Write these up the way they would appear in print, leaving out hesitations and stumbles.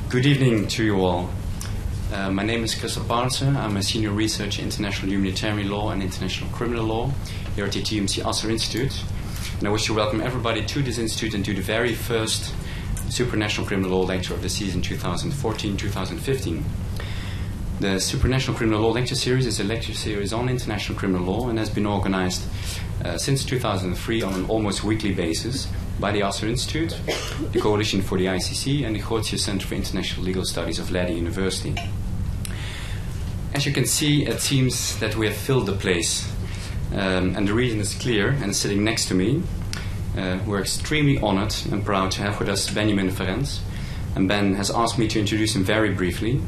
Good evening to you all. My name is Christoph Barnse. I'm a senior researcher in international humanitarian law and international criminal law here at the T.M.C. Instituut. And I wish to welcome everybody to this institute and to the very first Supranational Criminal Law lecture of the season 2014-2015. The Supranational Criminal Law lecture series is a lecture series on international criminal law and has been organized since 2003 on an almost weekly basis by the Instituut, the Coalition for the ICC, and the Grotius Center for International Legal Studies of Leiden University. As you can see, it seems that we have filled the place, and the reason is clear, and sitting next to me. We're extremely honored and proud to have with us Benjamin Ferencz, and Ben has asked me to introduce him very briefly.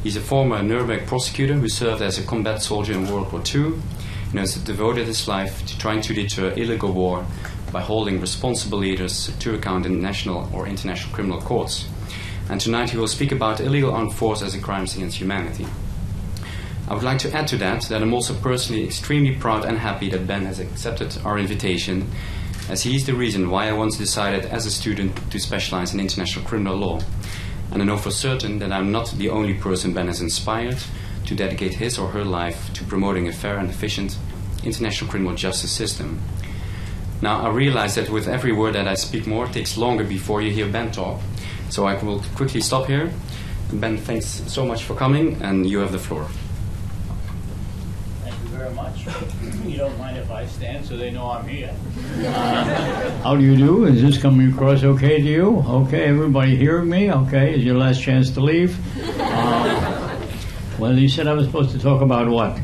He's a former Nuremberg prosecutor who served as a combat soldier in World War II and has devoted his life to trying to deter illegal war by holding responsible leaders to account in national or international criminal courts. And tonight he will speak about illegal armed force as a crime against humanity. I would like to add to that I'm also personally extremely proud and happy that Ben has accepted our invitation, as he is the reason why I once decided as a student to specialize in international criminal law. And I know for certain that I'm not the only person Ben has inspired to dedicate his or her life to promoting a fair and efficient international criminal justice system. Now, I realize that with every word that I speak more, it takes longer before you hear Ben talk. So I will quickly stop here. Ben, thanks so much for coming, and you have the floor. Thank you very much. You don't mind if I stand so they know I'm here? How do you do? Is this coming across okay to you? Okay, everybody hearing me? Okay, is your last chance to leave? Well, you said I was supposed to talk about what?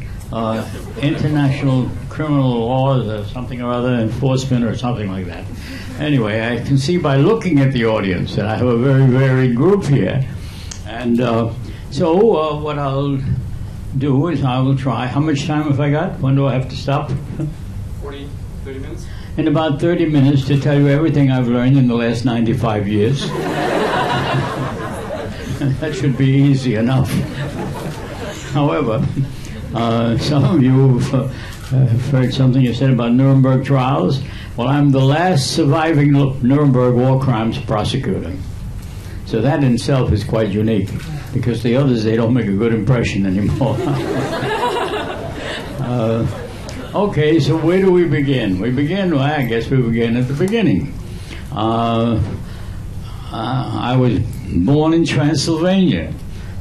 International criminal laws or something or other, enforcement or something like that. Anyway, I can see by looking at the audience that I have a very varied group here. And so what I'll do is I will try. How much time have I got? When do I have to stop? 30 minutes. In about 30 minutes to tell you everything I've learned in the last 95 years. That should be easy enough. However, some of you have heard something you said about Nuremberg trials. Well, I'm the last surviving Nuremberg war crimes prosecutor. So that in itself is quite unique, because the others, they don't make a good impression anymore. Okay, so where do we begin? We begin, well, I guess we begin at the beginning. I was born in Transylvania.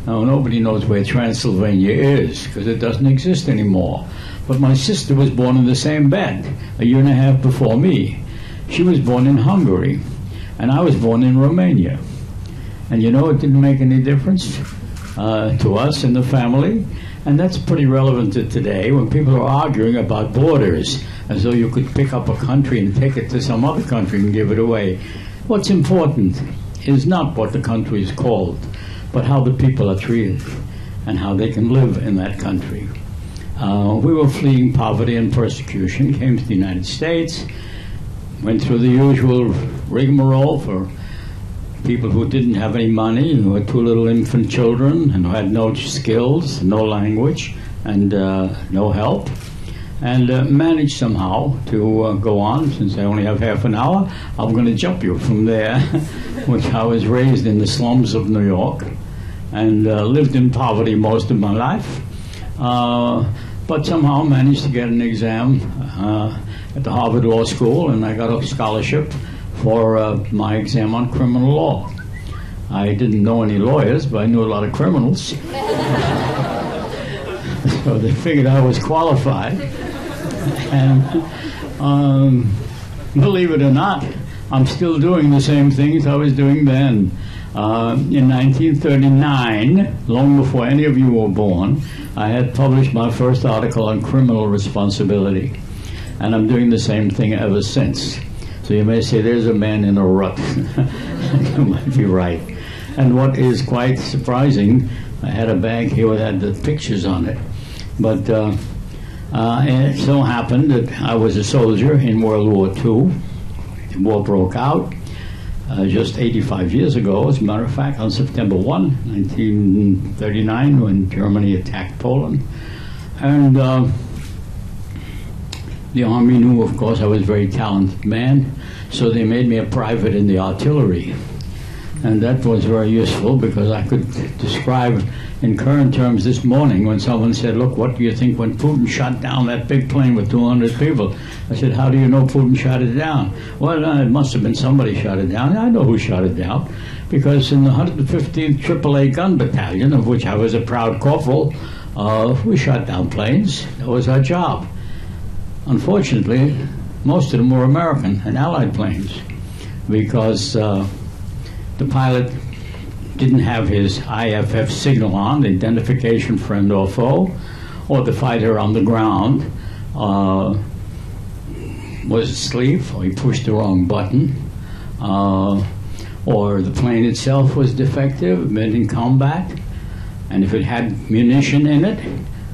Now, nobody knows where Transylvania is, because it doesn't exist anymore. But my sister was born in the same bed, a year and a half before me. She was born in Hungary, and I was born in Romania. And you know, it didn't make any difference to us in the family. And that's pretty relevant to today, when people are arguing about borders, as though you could pick up a country and take it to some other country and give it away. What's important is not what the country is called, but how the people are treated and how they can live in that country. We were fleeing poverty and persecution, came to the United States, went through the usual rigmarole for people who didn't have any money, who had two little infant children, and who had no skills, no language, and no help, and managed somehow to go on. Since I only have half an hour, I'm going to jump you from there, which I was raised in the slums of New York, and lived in poverty most of my life, but somehow managed to get an exam at the Harvard Law School, and I got a scholarship for my exam on criminal law. I didn't know any lawyers, but I knew a lot of criminals. So they figured I was qualified. And believe it or not, I'm still doing the same things I was doing then. In 1939, long before any of you were born, I had published my first article on criminal responsibility. And I'm doing the same thing ever since. So you may say, there's a man in a rut. You might be right. And what is quite surprising, I had a bag here that had the pictures on it. But it so happened that I was a soldier in World War II. The war broke out just 85 years ago, as a matter of fact, on September 1, 1939, when Germany attacked Poland. And the Army knew, of course, I was a very talented man, so they made me a private in the artillery. And that was very useful because I could describe in current terms this morning when someone said, look, what do you think when Putin shot down that big plane with 200 people? I said, how do you know Putin shot it down? Well, it must have been somebody shot it down. I know who shot it down because in the 115th AAA Gun Battalion, of which I was a proud corporal, we shot down planes. That was our job. Unfortunately, most of them were American and Allied planes because the pilot didn't have his IFF signal on, the identification friend or foe, or the fighter on the ground was asleep, or he pushed the wrong button, or the plane itself was defective, been in combat, and if it had munition in it,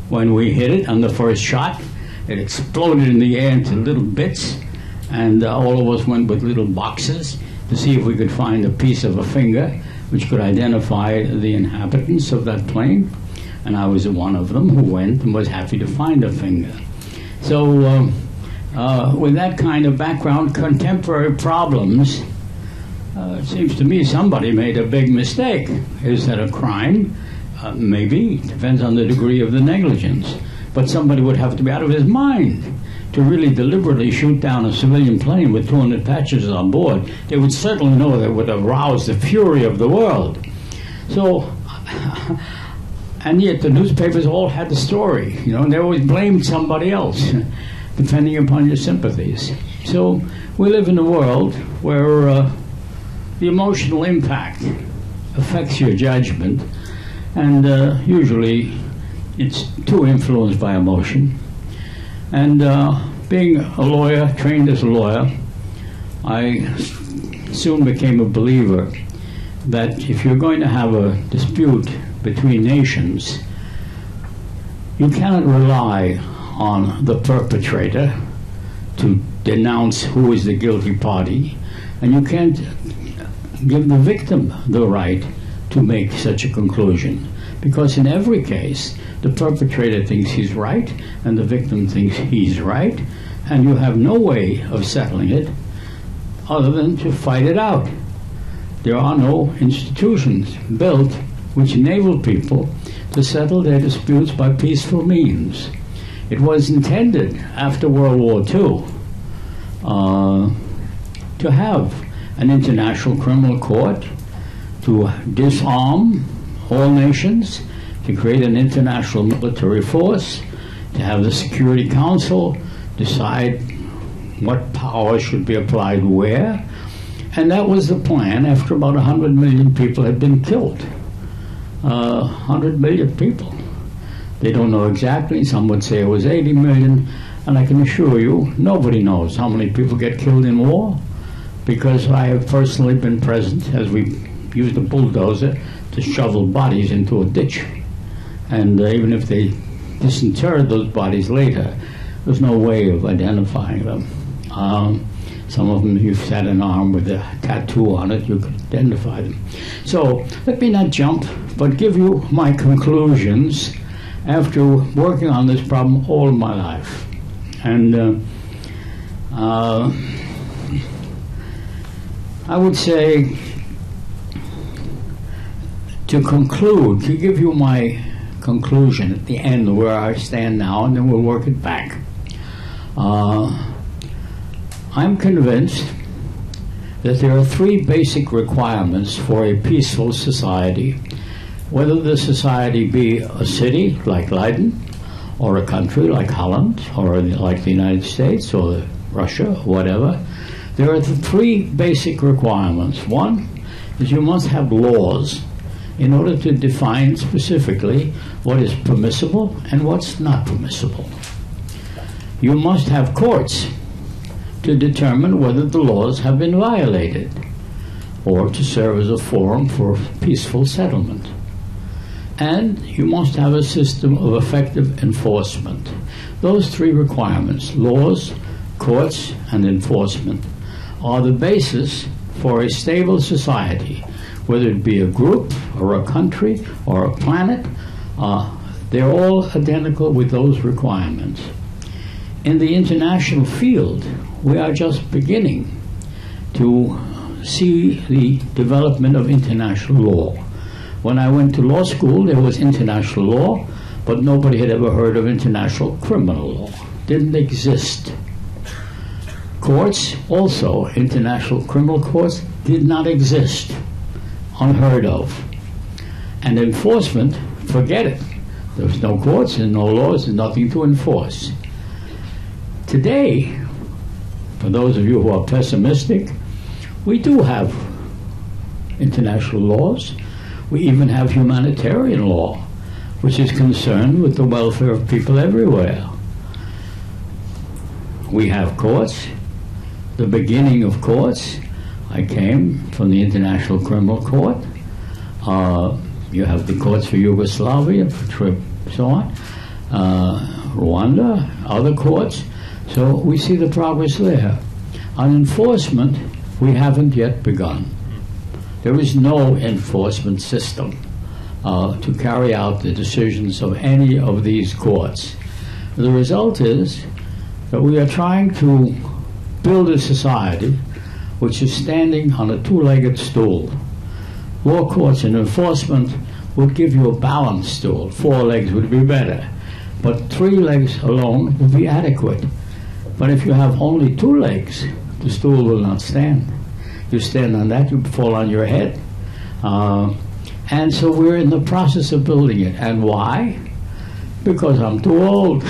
when we hit it on the first shot, it exploded in the air into little bits, and all of us went with little boxes to see if we could find a piece of a finger which could identify the inhabitants of that plane. And I was one of them who went and was happy to find a finger. So with that kind of background, contemporary problems, it seems to me somebody made a big mistake. Is that a crime? Maybe. Depends on the degree of the negligence. But somebody would have to be out of his mind to really deliberately shoot down a civilian plane with 200 passengers on board. They would certainly know that would arouse the fury of the world. So, and yet the newspapers all had the story, you know, and they always blamed somebody else, depending upon your sympathies. So we live in a world where the emotional impact affects your judgment, and usually it's too influenced by emotion. And being a lawyer, trained as a lawyer, I soon became a believer that if you're going to have a dispute between nations, you cannot rely on the perpetrator to denounce who is the guilty party, and you can't give the victim the right to make such a conclusion. Because in every case, the perpetrator thinks he's right, and the victim thinks he's right, and you have no way of settling it other than to fight it out. There are no institutions built which enable people to settle their disputes by peaceful means. It was intended after World War II to have an international criminal court to disarm all nations, to create an international military force, to have the Security Council decide what power should be applied where. And that was the plan after about 100 million people had been killed. 100 million people. They don't know exactly. Some would say it was 80 million. And I can assure you, nobody knows how many people get killed in war, because I have personally been present as we used a bulldozer to shovel bodies into a ditch. And even if they disinterred those bodies later, there's no way of identifying them. Some of them, you've had an arm with a tattoo on it, you could identify them. So let me not jump, but give you my conclusions after working on this problem all of my life. And I would say, to conclude, to give you my conclusion at the end where I stand now, and then we'll work it back. I'm convinced that there are three basic requirements for a peaceful society, whether the society be a city like Leiden, or a country like Holland, or like the United States, or Russia, or whatever. There are the three basic requirements. One is you must have laws in order to define specifically what is permissible and what's not permissible. You must have courts to determine whether the laws have been violated, or to serve as a forum for peaceful settlement. And you must have a system of effective enforcement. Those three requirements, laws, courts, and enforcement, are the basis for a stable society, whether it be a group, or a country, or a planet. They're all identical with those requirements. In the international field, we are just beginning to see the development of international law. When I went to law school, there was international law, but nobody had ever heard of international criminal law. Didn't exist. Courts, also, international criminal courts, did not exist. Unheard of. And enforcement, forget it. There was no courts and no laws and nothing to enforce. Today, for those of you who are pessimistic, we do have international laws. We even have humanitarian law, which is concerned with the welfare of people everywhere. We have courts. The beginning of courts, I came from the International Criminal Court. You have the courts for Yugoslavia, for so on, Rwanda, other courts. So we see the progress there. On enforcement, we haven't yet begun. There is no enforcement system to carry out the decisions of any of these courts. The result is that we are trying to build a society which is standing on a two-legged stool. Law courts and enforcement would give you a balanced stool. 4 legs would be better. But 3 legs alone would be adequate. But if you have only 2 legs, the stool will not stand. You stand on that, you fall on your head. And so we're in the process of building it. And why? Because I'm too old.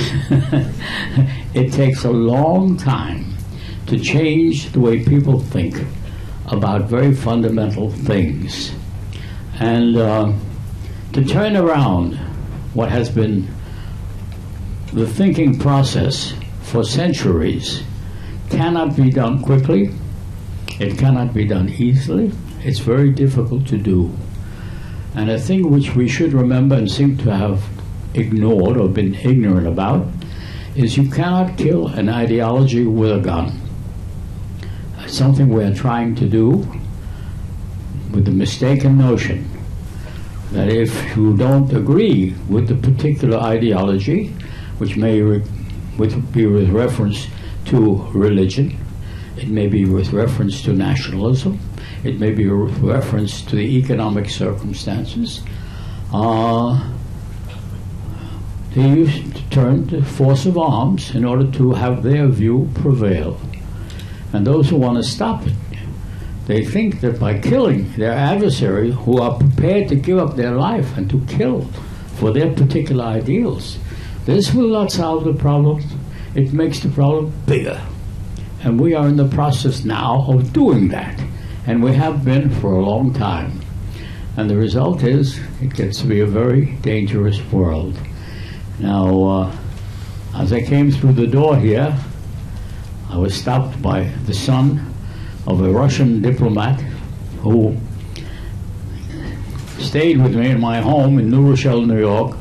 It takes a long time to change the way people think about very fundamental things. And to turn around what has been the thinking process for centuries cannot be done quickly. It cannot be done easily. It's very difficult to do. And a thing which we should remember and seem to have ignored or been ignorant about is you cannot kill an ideology with a gun. It's something we're trying to do with the mistaken notion that if you don't agree with the particular ideology, which may be with reference to religion, it may be with reference to nationalism, it may be with reference to the economic circumstances, they used to turn to force of arms in order to have their view prevail. And those who want to stop it, they think that by killing their adversary, who are prepared to give up their life and to kill for their particular ideals, this will not solve the problem. It makes the problem bigger. And we are in the process now of doing that. And we have been for a long time. And the result is, it gets to be a very dangerous world. Now, as I came through the door here, I was stopped by the son of a Russian diplomat who stayed with me in my home in New Rochelle, New York.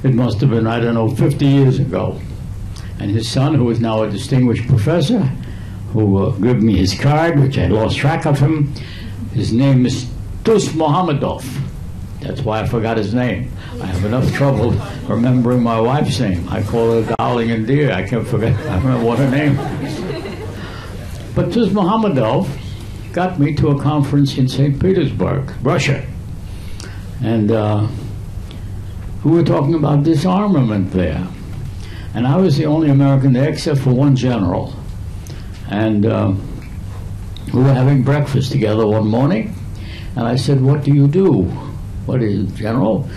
It must have been, I don't know, 50 years ago. And his son, who is now a distinguished professor, who gave me his card, which I lost track of him, his name is Tus Mohamedov. That's why I forgot his name. I have enough trouble remembering my wife's name. I call her darling and dear. I can't forget. I remember what her name is. But Tus Mohamedov got me to a conference in St. Petersburg, Russia. And we were talking about disarmament there. And I was the only American there except for one general. And we were having breakfast together one morning. And I said, "What do you do?" "What is it, General?"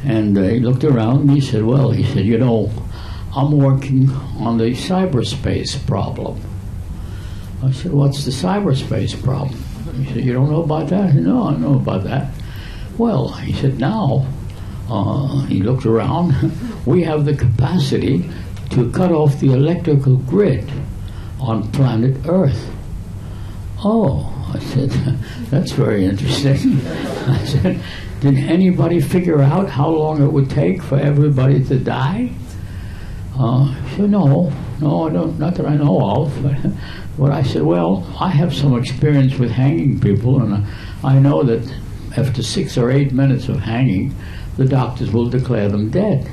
And he looked around and he said, "Well," he said, "you know, I'm working on the cyberspace problem." I said, "What's the cyberspace problem?" He said, "You don't know about that?" I said, "No, I know about that." "Well," he said, "now," he looked around, "we have the capacity to cut off the electrical grid on planet Earth." "Oh," I said, "that's very interesting." I said, "Did anybody figure out how long it would take for everybody to die?" He said, No, I don't, not that I know of. But I said, "Well, I have some experience with hanging people, and I know that after 6 or 8 minutes of hanging, the doctors will declare them dead.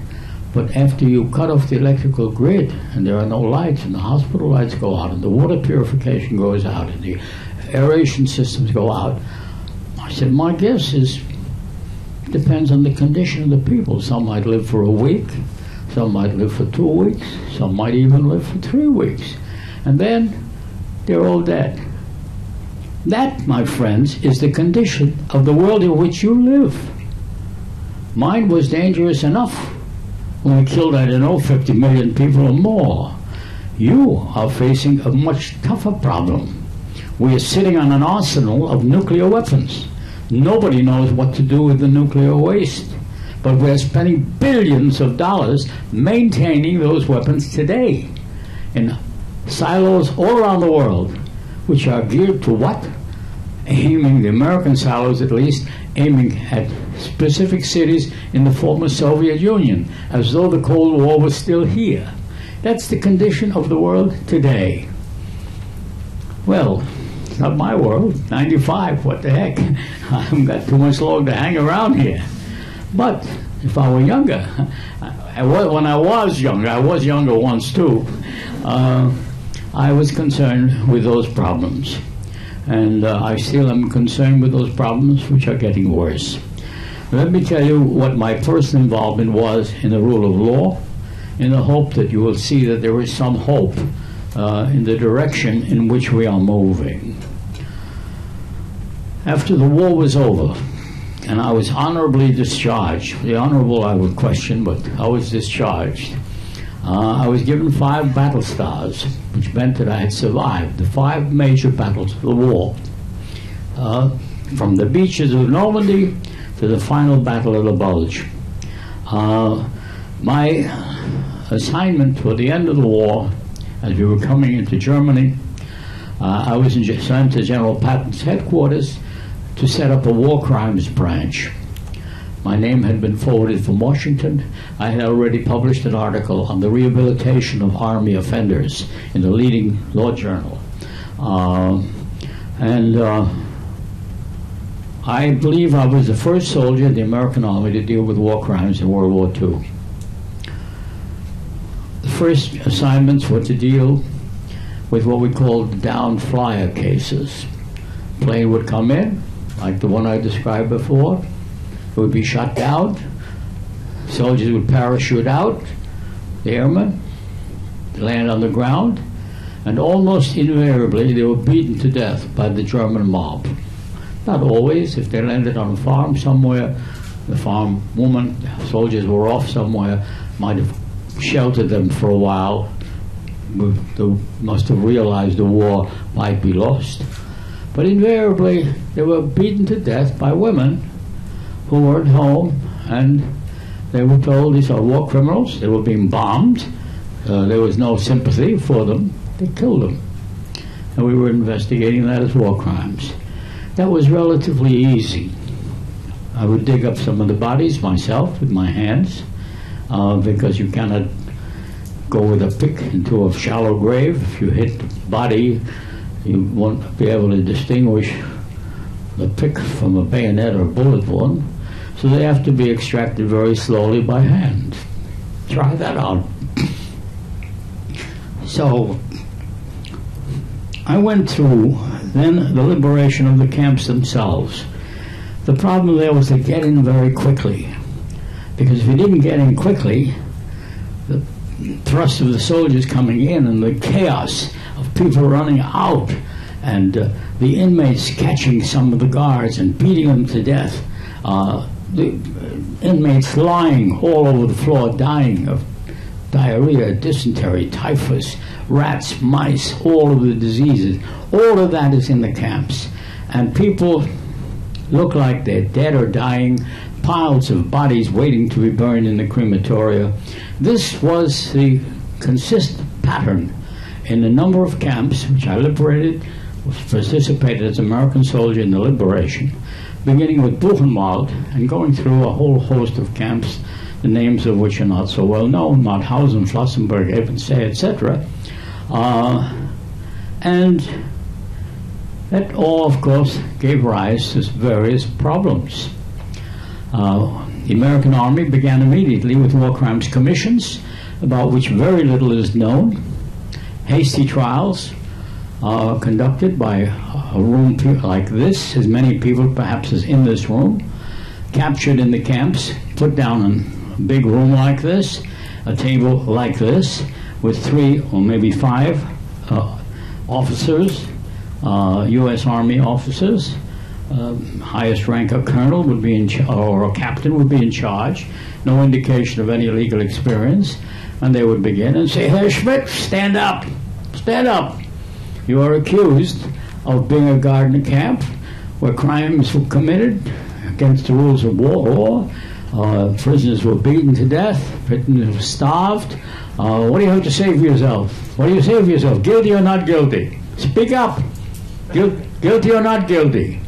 But after you cut off the electrical grid, and there are no lights, and the hospital lights go out, and the water purification goes out, and the aeration systems go out. I said, my guess is, depends on the condition of the people. Some might live for a week, some might live for 2 weeks, some might even live for 3 weeks. And then they're all dead. That, my friends, is the condition of the world in which you live. Mine was dangerous enough when we killed, I don't know, 50 million people or more. You are facing a much tougher problem. We are sitting on an arsenal of nuclear weapons. Nobody knows what to do with the nuclear waste. But we're spending billions of dollars maintaining those weapons today in silos all around the world, which are geared to what? Aiming, the American silos at least, aiming at specific cities in the former Soviet Union, as though the Cold War was still here. That's the condition of the world today. Well, it's not my world. 95, what the heck? I haven't got too much longer to hang around here. But if I were younger, when I was younger once too, I was concerned with those problems. And I still am concerned with those problems, which are getting worse. Let me tell you what my first involvement was in the rule of law, in the hope that you will see that there is some hope in the direction in which we are moving. After the war was over, and I was honorably discharged, the honorable I would question, but I was discharged, I was given 5 battle stars, which meant that I had survived the 5 major battles of the war, from the beaches of Normandy to the final battle of the Bulge. My assignment for the end of the war, as we were coming into Germany, I was sent to General Patton's headquarters to set up a war crimes branch. My name had been forwarded from Washington. I had already published an article on the rehabilitation of Army offenders in the leading law journal. I believe I was the first soldier in the American Army to deal with war crimes in World War II. The first assignments were to deal with what we called down flyer cases. Plane would come in, like the one I described before. It would be shot down. Soldiers would parachute out, the airmen, land on the ground, and almost invariably they were beaten to death by the German mob. Not always. If they landed on a farm somewhere, the farm woman, soldiers were off somewhere, might have sheltered them for a while. They must have realized the war might be lost. But invariably they were beaten to death by women who were at home, and they were told these are war criminals. They were being bombed. There was no sympathy for them. They killed them. And we were investigating that as war crimes. That was relatively easy. I would dig up some of the bodies myself with my hands, because you cannot go with a pick into a shallow grave. If you hit the body, you won't be able to distinguish the pick from a bayonet or bullet wound. So they have to be extracted very slowly by hand. Try that out. So I went through then the liberation of the camps themselves. The problem there was to get in very quickly, because if you didn't get in quickly, the thrust of the soldiers coming in and the chaos of people running out and the inmates catching some of the guards and beating them to death, the inmates lying all over the floor dying of diarrhea, dysentery, typhus, rats, mice, all of the diseases. All of that is in the camps. And people look like they're dead or dying, piles of bodies waiting to be burned in the crematoria. This was the consistent pattern in a number of camps which I liberated, participated as an American soldier in the liberation, beginning with Buchenwald and going through a whole host of camps, the names of which are not so well known, Mauthausen, Flossenburg, Ebensee, etc. And that all, of course, gave rise to various problems. The American Army began immediately with war crimes commissions, about which very little is known. Hasty trials conducted by a room like this, as many people perhaps as in this room, captured in the camps, put down in a big room like this, a table like this, with 3 or maybe 5 officers, U.S. Army officers. Highest rank, a colonel would be or a captain would be in charge. No indication of any legal experience. And they would begin and say, "Herr Schmidt, stand up, stand up. You are accused of being a guard in a camp where crimes were committed against the rules of war. Prisoners were beaten to death, prisoners were starved. What do you have to say for yourself? What do you say for yourself? Guilty or not guilty? Speak up. Guilty or not guilty?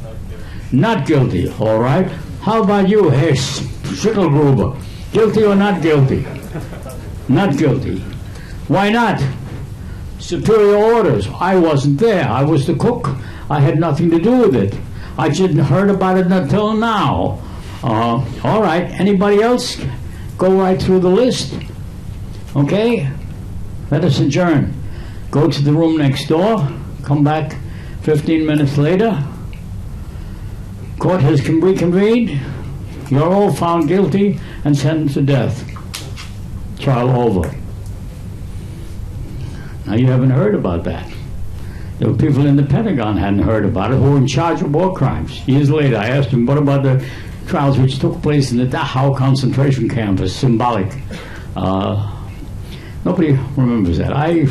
Not guilty, all right. How about you, Herr Schittelgruber? Guilty or not guilty? Not guilty. Why not? Superior orders. I wasn't there. I was the cook. I had nothing to do with it. I didn't heard about it until now. All right. Anybody else? Go right through the list. Okay? Let us adjourn. Go to the room next door. Come back 15 minutes later. Court has reconvened. You're all found guilty and sentenced to death. Trial over. Now you haven't heard about that. There were people in the Pentagon hadn't heard about it who were in charge of war crimes. Years later, I asked them, what about the trials which took place in the Dachau concentration camp as symbolic? Nobody remembers that. I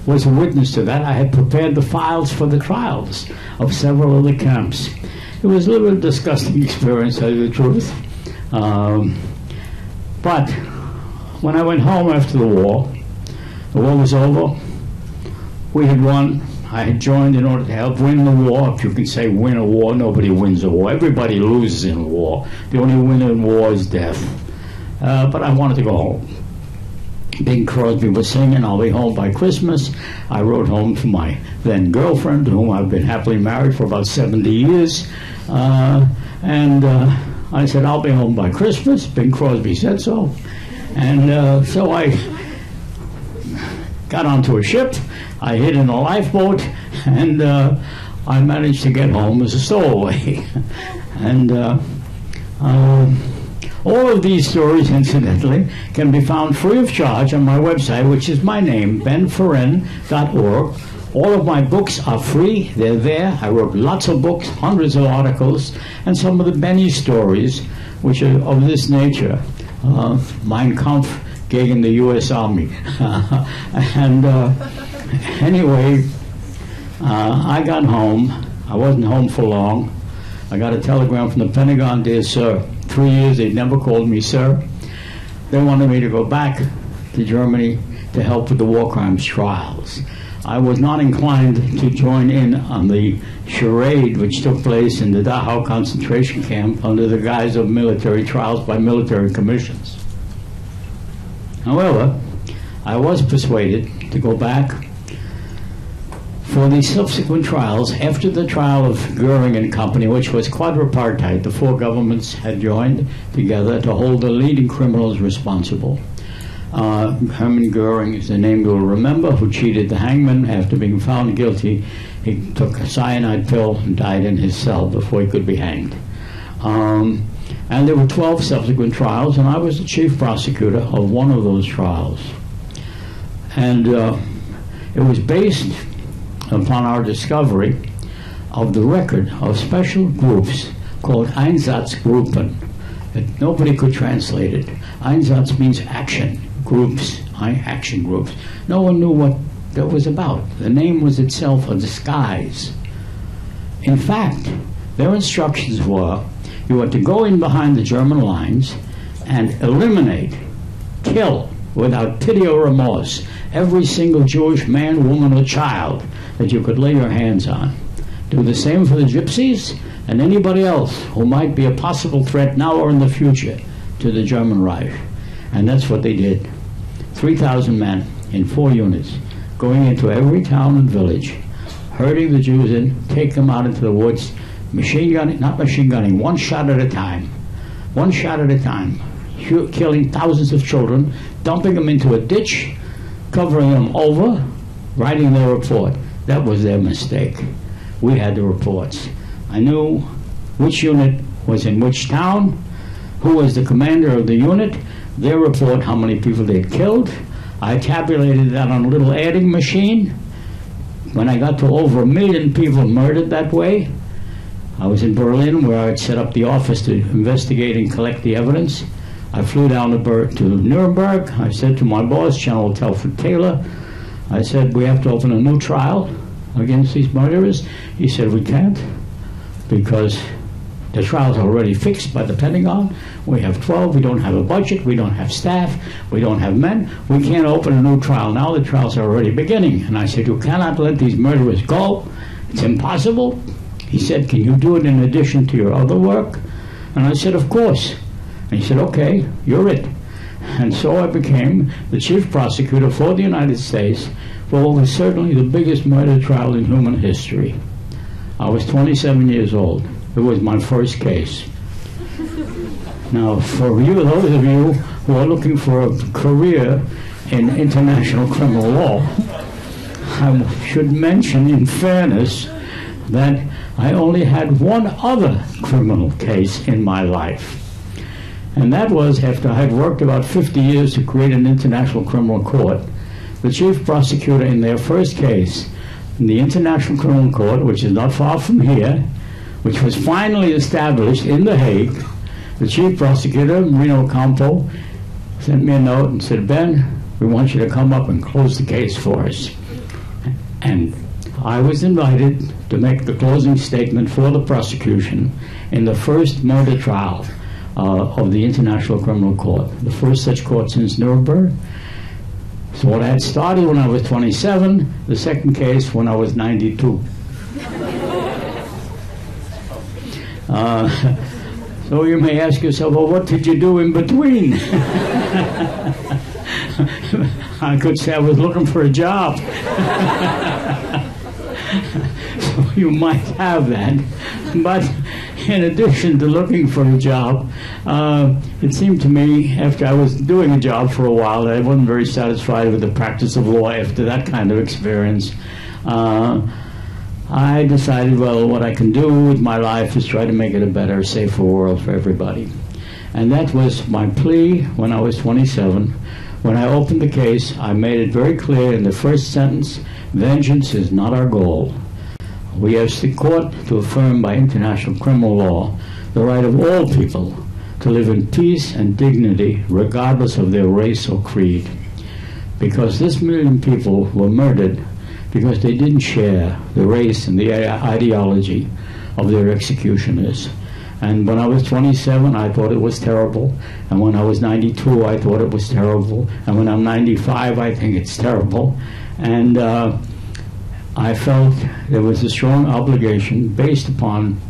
was a witness to that. I had prepared the files for the trials of several of the camps. It was a little disgusting experience, to tell you the truth. But when I went home after the war was over, we had won. I had joined in order to help win the war. If you can say win a war, nobody wins a war. Everybody loses in a war. The only winner in war is death. But I wanted to go home. Bing Crosby was singing, "I'll be home by Christmas." I wrote home to my then girlfriend, to whom I've been happily married for about 70 years. And I said, "I'll be home by Christmas." Bing Crosby said so. And so I got onto a ship. I hid in a lifeboat, and I managed to get home as a stowaway. And all of these stories, incidentally, can be found free of charge on my website, which is my name, benferencz.org. All of my books are free. They're there. I wrote lots of books, hundreds of articles, and some of the Benny stories, which are of this nature. Mein Kampf gegen the U.S. Army. And anyway, I got home. I wasn't home for long. I got a telegram from the Pentagon, "Dear sir." 3 years they never called me sir. They wanted me to go back to Germany to help with the war crimes trials. I was not inclined to join in on the charade which took place in the Dachau concentration camp under the guise of military trials by military commissions. However, I was persuaded to go back for the subsequent trials. After the trial of Goering and company, which was quadripartite, the 4 governments had joined together to hold the leading criminals responsible. Hermann Goering is the name you'll remember, who cheated the hangman. After being found guilty, he took a cyanide pill and died in his cell before he could be hanged. And there were 12 subsequent trials, and I was the chief prosecutor of one of those trials. And it was based upon our discovery of the record of special groups called Einsatzgruppen. Nobody could translate it. Einsatz means action groups, action groups. No one knew what that was about. The name was itself a disguise. In fact, their instructions were, you were to go in behind the German lines and eliminate, kill, without pity or remorse, every single Jewish man, woman, or child that you could lay your hands on. Do the same for the gypsies and anybody else who might be a possible threat now or in the future to the German Reich. And that's what they did. 3,000 men in 4 units, going into every town and village, herding the Jews in, take them out into the woods, machine gunning, not machine gunning, one shot at a time. One shot at a time. Killing thousands of children, dumping them into a ditch, covering them over, writing their report. That was their mistake. we had the reports. I knew which unit was in which town, who was the commander of the unit, their report, how many people they'd killed. I tabulated that on a little adding machine. When I got to over 1 million people murdered that way, I was in Berlin where I'd set up the office to investigate and collect the evidence. I flew down to Nuremberg. I said to my boss, General Telford Taylor, I said, we have to open a new trial against these murderers. He said, we can't, because the trial's already fixed by the Pentagon. We have 12, we don't have a budget, we don't have staff, we don't have men. We can't open a new trial now, the trials are already beginning. And I said, you cannot let these murderers go. It's impossible. He said, can you do it in addition to your other work? And I said, of course. And he said, okay, you're it. And so I became the chief prosecutor for the United States for what was certainly the biggest murder trial in human history. I was 27 years old. It was my first case. Now, for you, those of you who are looking for a career in international criminal law, I should mention, in fairness, that I only had one other criminal case in my life. And that was after I had worked about 50 years to create an international criminal court. The chief prosecutor in their first case in the International Criminal Court, which is not far from here, which was finally established in The Hague, the chief prosecutor, Marino Campo, sent me a note and said, Ben, we want you to come up and close the case for us. And I was invited to make the closing statement for the prosecution in the first murder trial of the International Criminal Court, the first such court since Nuremberg. So what I had started when I was 27, the second case when I was 92. So you may ask yourself, well, what did you do in between? I could say I was looking for a job. So you might have that. But in addition to looking for a job, it seemed to me, after I was doing a job for a while, that I wasn't very satisfied with the practice of law after that kind of experience. I decided, well, what I can do with my life is try to make it a better, safer world for everybody. And that was my plea when I was 27. When I opened the case, I made it very clear in the first sentence, vengeance is not our goal. We ask the court to affirm by international criminal law the right of all people to live in peace and dignity regardless of their race or creed. Because this million people were murdered because they didn't share the race and the ideology of their executioners. And when I was 27, I thought it was terrible. And when I was 92, I thought it was terrible. And when I'm 95, I think it's terrible. And I felt there was a strong obligation based upon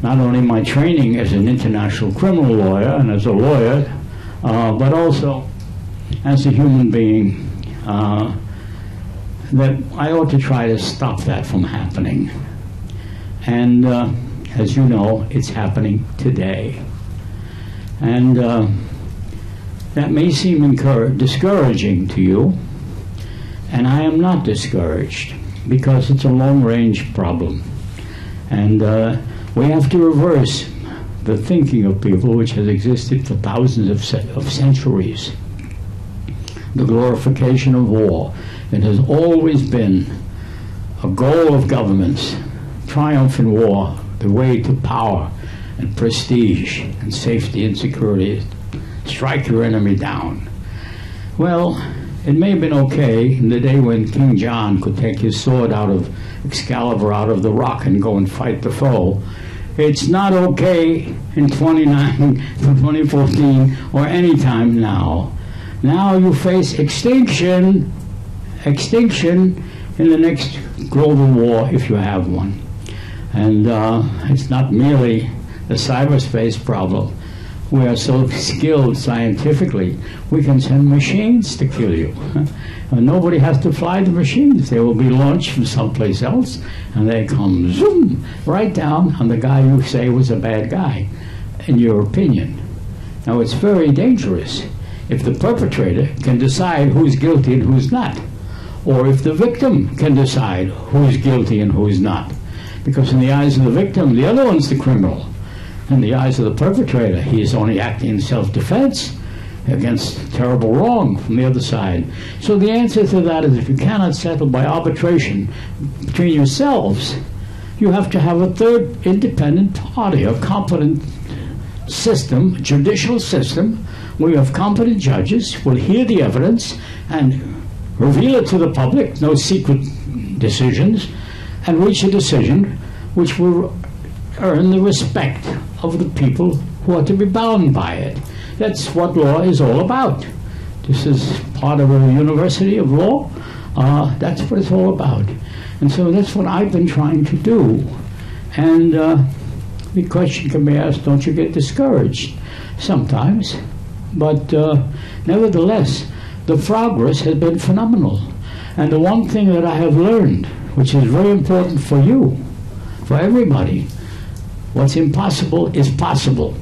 not only my training as an international criminal lawyer and as a lawyer, but also as a human being, that I ought to try to stop that from happening. And as you know, it's happening today. And that may seem discouraging to you, and I am not discouraged, because it's a long-range problem. And we have to reverse the thinking of people which has existed for thousands of centuries. The glorification of war. It has always been a goal of governments. Triumph in war, the way to power and prestige and safety and security. Strike your enemy down. Well, it may have been okay in the day when King John could take his sword out of Excalibur, out of the rock, and go and fight the foe. It's not okay in 2014 or any time now. Now you face extinction in the next global war, if you have one. And it's not merely the cyberspace problem. We are so skilled scientifically, we can send machines to kill you. And nobody has to fly the machines. They will be launched from someplace else, and they come zoom right down on the guy you say was a bad guy, in your opinion. Now, it's very dangerous if the perpetrator can decide who's guilty and who's not, or if the victim can decide who's guilty and who's not. Because in the eyes of the victim, the other one's the criminal. In the eyes of the perpetrator, he is only acting in self-defense against terrible wrong from the other side. So the answer to that is, if you cannot settle by arbitration between yourselves, you have to have a third independent party, a competent system, judicial system, where you have competent judges, will hear the evidence and reveal it to the public, no secret decisions, and reach a decision which will earn the respect of the people who are to be bound by it. That's what law is all about. This is part of a university of law. That's what it's all about. And so that's what I've been trying to do. And the question can be asked, don't you get discouraged? Sometimes. But nevertheless, the progress has been phenomenal. And the one thing that I have learned, which is very important for you, for everybody, what's impossible is possible.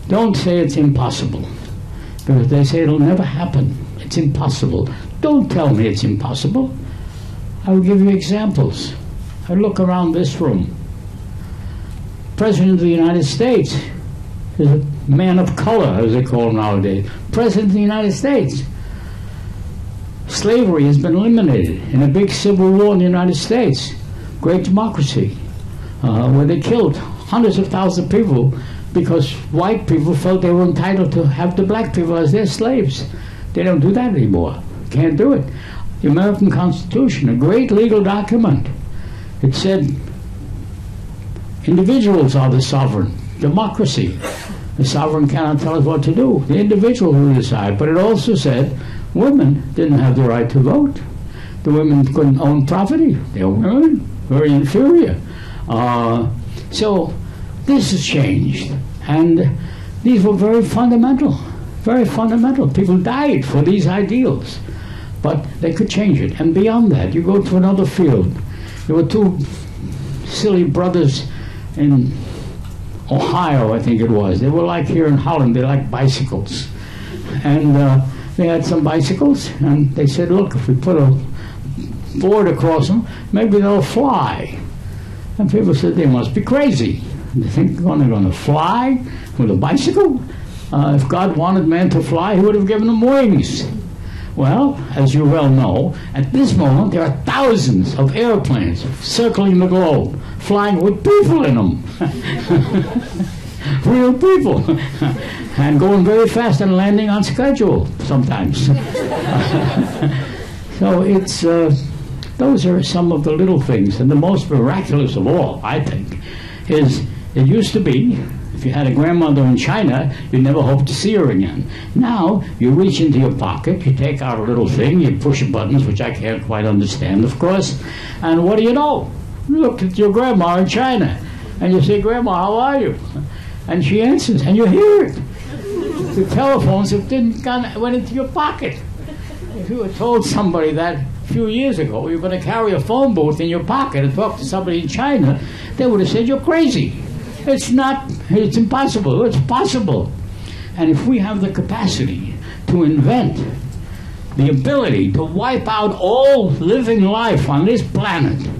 Don't say it's impossible, because they say it'll never happen. It's impossible. Don't tell me it's impossible. I will give you examples. I look around this room. President of the United States is a man of color, as they call him nowadays. President of the United States. Slavery has been eliminated in a big civil war in the United States. Great democracy, where they killed hundreds of thousands of people because white people felt they were entitled to have the black people as their slaves. They don't do that anymore. Can't do it. The American Constitution, a great legal document, it said individuals are the sovereign. Democracy. The sovereign cannot tell us what to do. The individual will decide. But it also said women didn't have the right to vote. The women couldn't own property. They were women, very inferior. So this has changed. And these were very fundamental. Very fundamental. People died for these ideals. But they could change it. And beyond that, you go to another field. There were two silly brothers in Ohio, I think it was. They were like here in Holland. They liked bicycles. And they had some bicycles. And they said, look, if we put a board across them, maybe they'll fly. And people said, they must be crazy. They think they're going to fly with a bicycle? If God wanted man to fly, he would have given them wings. Well, as you well know, at this moment there are thousands of airplanes circling the globe, flying with people in them. Real people. And going very fast and landing on schedule sometimes. So it's, those are some of the little things. And the most miraculous of all, I think, is it used to be, if you had a grandmother in China, you'd never hope to see her again. Now, you reach into your pocket, you take out a little thing, you push buttons, which I can't quite understand, of course, and what do you know? You look at your grandma in China, and you say, Grandma, how are you? And she answers, and you hear it. The telephones went into your pocket. If you had told somebody that a few years ago, you were going to carry a phone booth in your pocket and talk to somebody in China, they would have said, you're crazy. It's not, it's impossible, it's possible. And if we have the capacity to invent the ability to wipe out all living life on this planet,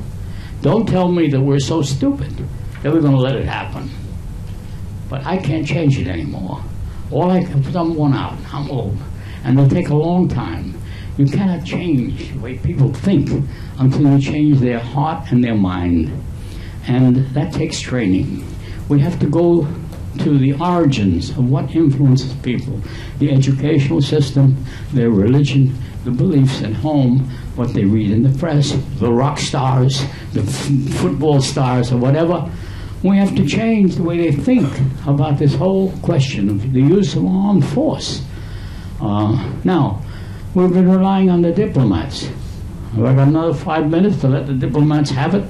don't tell me that we're so stupid that we're going to let it happen. But I can't change it anymore. All I can, I'm worn out, I'm old, and it'll take a long time. You cannot change the way people think until you change their heart and their mind. And that takes training. We have to go to the origins of what influences people. The educational system, their religion, the beliefs at home, what they read in the press, the rock stars, the football stars, or whatever. We have to change the way they think about this whole question of the use of armed force. Now, we've been relying on the diplomats. Have I got another 5 minutes to let the diplomats have it?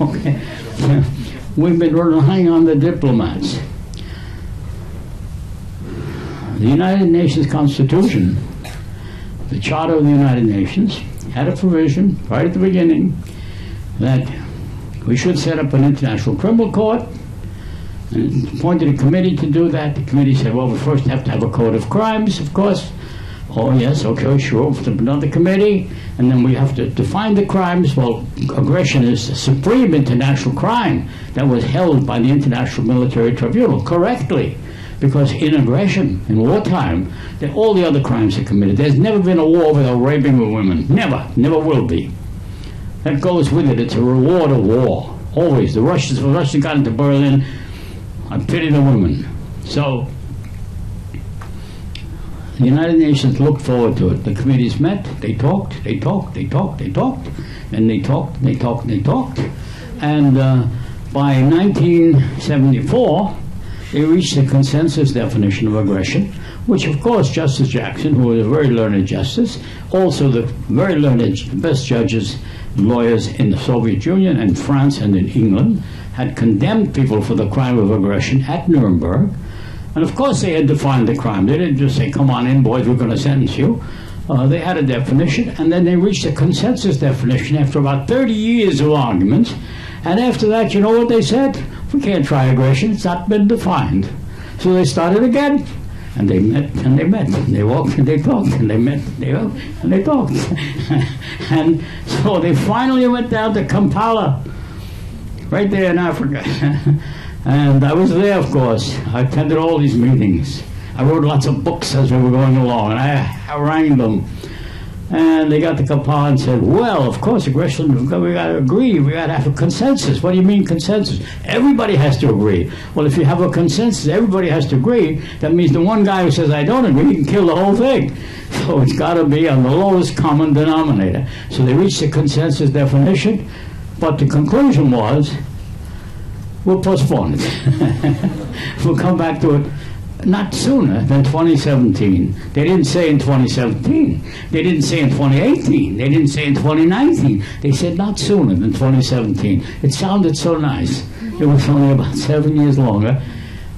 Okay. We've been relying on the diplomats. The United Nations Constitution, the Charter of the United Nations, had a provision right at the beginning that we should set up an international criminal court, and appointed a committee to do that. The committee said, well, we first have to have a code of crimes, of course, Oh yes, okay, sure, another committee, and then we have to define the crimes. Well, aggression is a supreme international crime that was held by the International Military Tribunal correctly, because in aggression, in wartime, all the other crimes are committed. There's never been a war without raping of women. Never will be. That goes with it. It's a reward of war. Always. The Russians got into Berlin. I pity the women. So the United Nations looked forward to it. The committees met, they talked, and they talked, and by 1974 they reached a consensus definition of aggression, which of course Justice Jackson, who was a very learned justice, also the very learned best judges, lawyers in the Soviet Union and France and in England, had condemned people for the crime of aggression at Nuremberg. And of course they had defined the crime. They didn't just say, come on in, boys, we're going to sentence you. They had a definition, and then they reached a consensus definition after about 30 years of arguments. And after that, you know what they said? We can't try aggression. It's not been defined. So they started again. And they met, and they met. And they walked, and they talked, and they met, and they walked, and they talked. And so they finally went down to Kampala, right there in Africa. And I was there, of course. I attended all these meetings. I wrote lots of books as we were going along, and I harangued them. And they got to Kampala and said, well, of course, aggression, we got to agree. We got to have a consensus. What do you mean consensus? Everybody has to agree. Well, if you have a consensus, everybody has to agree. That means the one guy who says, I don't agree, he can kill the whole thing. So it's got to be on the lowest common denominator. So they reached a consensus definition, but the conclusion was, we'll postpone it. We'll come back to it not sooner than 2017. They didn't say in 2017. They didn't say in 2018. They didn't say in 2019. They said not sooner than 2017. It sounded so nice. It was only about 7 years longer.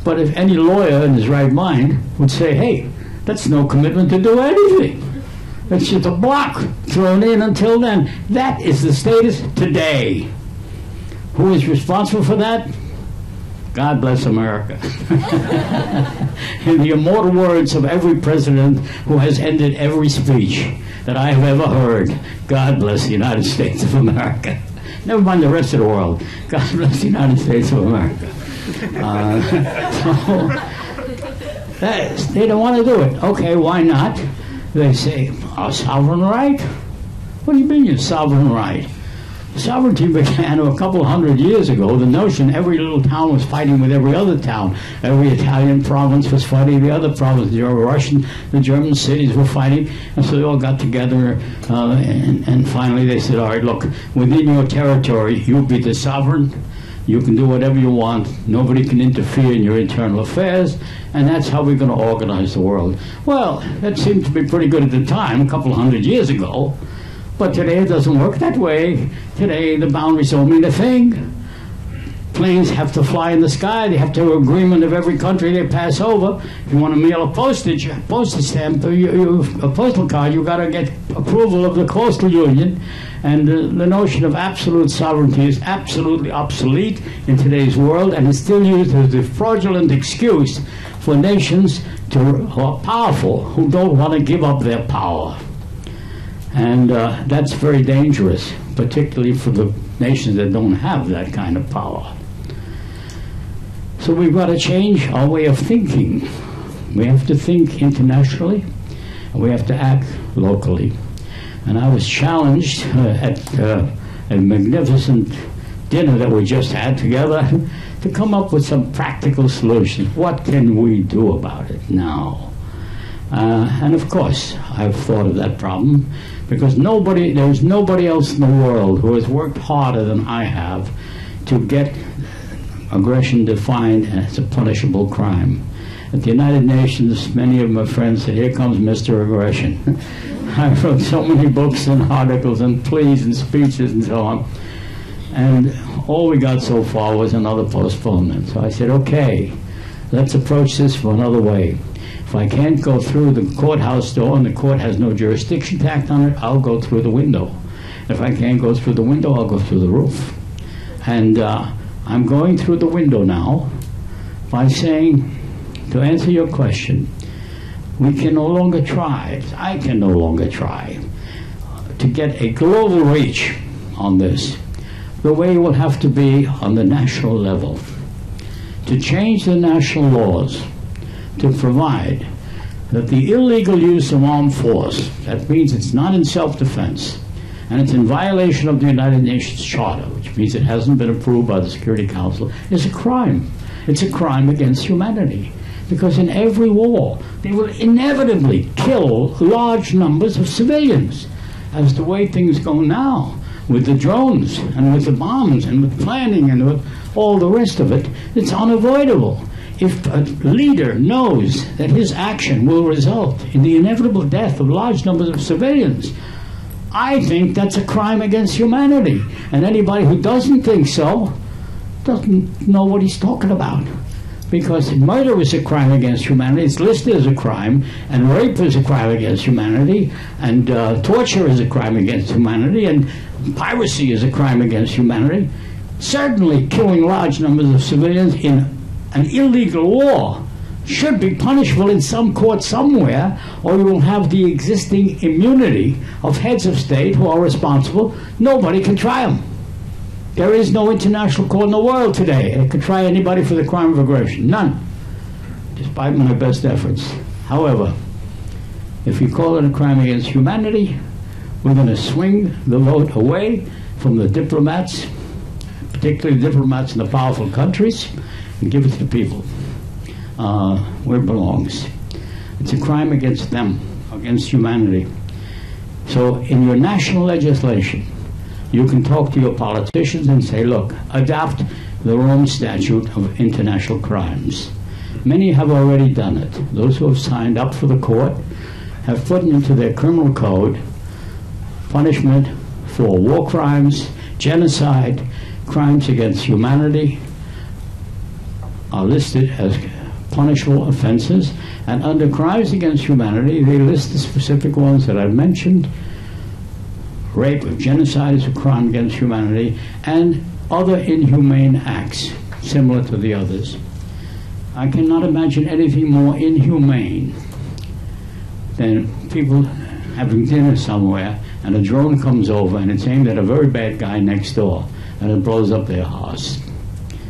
But if any lawyer in his right mind would say, hey, that's no commitment to do anything. It's just a block thrown in until then. That is the status today. Who is responsible for that? God bless America. In the immortal words of every president who has ended every speech that I have ever heard, God bless the United States of America. Never mind the rest of the world. God bless the United States of America. They don't want to do it. Okay, why not? They say, our sovereign right? What do you mean your sovereign right? Sovereignty began a couple hundred years ago. The notion every little town was fighting with every other town. Every Italian province was fighting the other province. The German cities were fighting. And so they all got together. And finally they said, all right, look, within your territory, you be the sovereign. You can do whatever you want. Nobody can interfere in your internal affairs. And that's how we're going to organize the world. Well, that seemed to be pretty good at the time, a couple hundred years ago. But today it doesn't work that way. Today the boundaries don't mean a thing. Planes have to fly in the sky. They have to have agreement of every country they pass over. If you want to mail a postage stamp, a postal card, you've got to get approval of the Coastal Union. And the notion of absolute sovereignty is absolutely obsolete in today's world, and is still used as a fraudulent excuse for nations who are powerful, who don't want to give up their power. And that's very dangerous, particularly for the nations that don't have that kind of power. So we've got to change our way of thinking. We have to think internationally, and we have to act locally. And I was challenged at a magnificent dinner that we just had together to come up with some practical solutions. What can we do about it now? And of course, I've thought of that problem, because there's nobody else in the world who has worked harder than I have to get aggression defined as a punishable crime. At the United Nations, many of my friends said, here comes Mr. Aggression. I wrote so many books and articles and pleas and speeches and so on. And all we got so far was another postponement. So I said, okay, let's approach this from another way. If I can't go through the courthouse door and the court has no jurisdiction tacked on it, I'll go through the window. If I can't go through the window, I'll go through the roof. And I'm going through the window now by saying, to answer your question, we can no longer try, I can no longer try, to get a global reach on this. The way will have to be on the national level. To change the national laws to provide that the illegal use of armed force, that means it's not in self-defense, and it's in violation of the United Nations Charter, which means it hasn't been approved by the Security Council, is a crime. It's a crime against humanity. Because in every war, they will inevitably kill large numbers of civilians. As the way things go now, with the drones, and with the bombs, and with planning, and with all the rest of it, it's unavoidable. If a leader knows that his action will result in the inevitable death of large numbers of civilians, I think that's a crime against humanity. And anybody who doesn't think so doesn't know what he's talking about. Because murder is a crime against humanity, it's listed as a crime, and rape is a crime against humanity, and torture is a crime against humanity, and piracy is a crime against humanity. Certainly killing large numbers of civilians in an illegal war should be punishable in some court somewhere, or you will have the existing immunity of heads of state who are responsible. Nobody can try them. There is no international court in the world today that can try anybody for the crime of aggression. None, despite my best efforts. However, if you call it a crime against humanity, we're going to swing the vote away from the diplomats, particularly diplomats in the powerful countries, and give it to the people where it belongs. It's a crime against them, against humanity. So in your national legislation, you can talk to your politicians and say, look, adopt the Rome Statute of International Crimes. Many have already done it. Those who have signed up for the court have put into their criminal code punishment for war crimes, genocide, crimes against humanity are listed as punishable offenses, and under crimes against humanity they list the specific ones that I've mentioned. Rape or genocide is a crime against humanity, and other inhumane acts similar to the others. I cannot imagine anything more inhumane than people having dinner somewhere and a drone comes over and it's aimed at a very bad guy next door and it blows up their house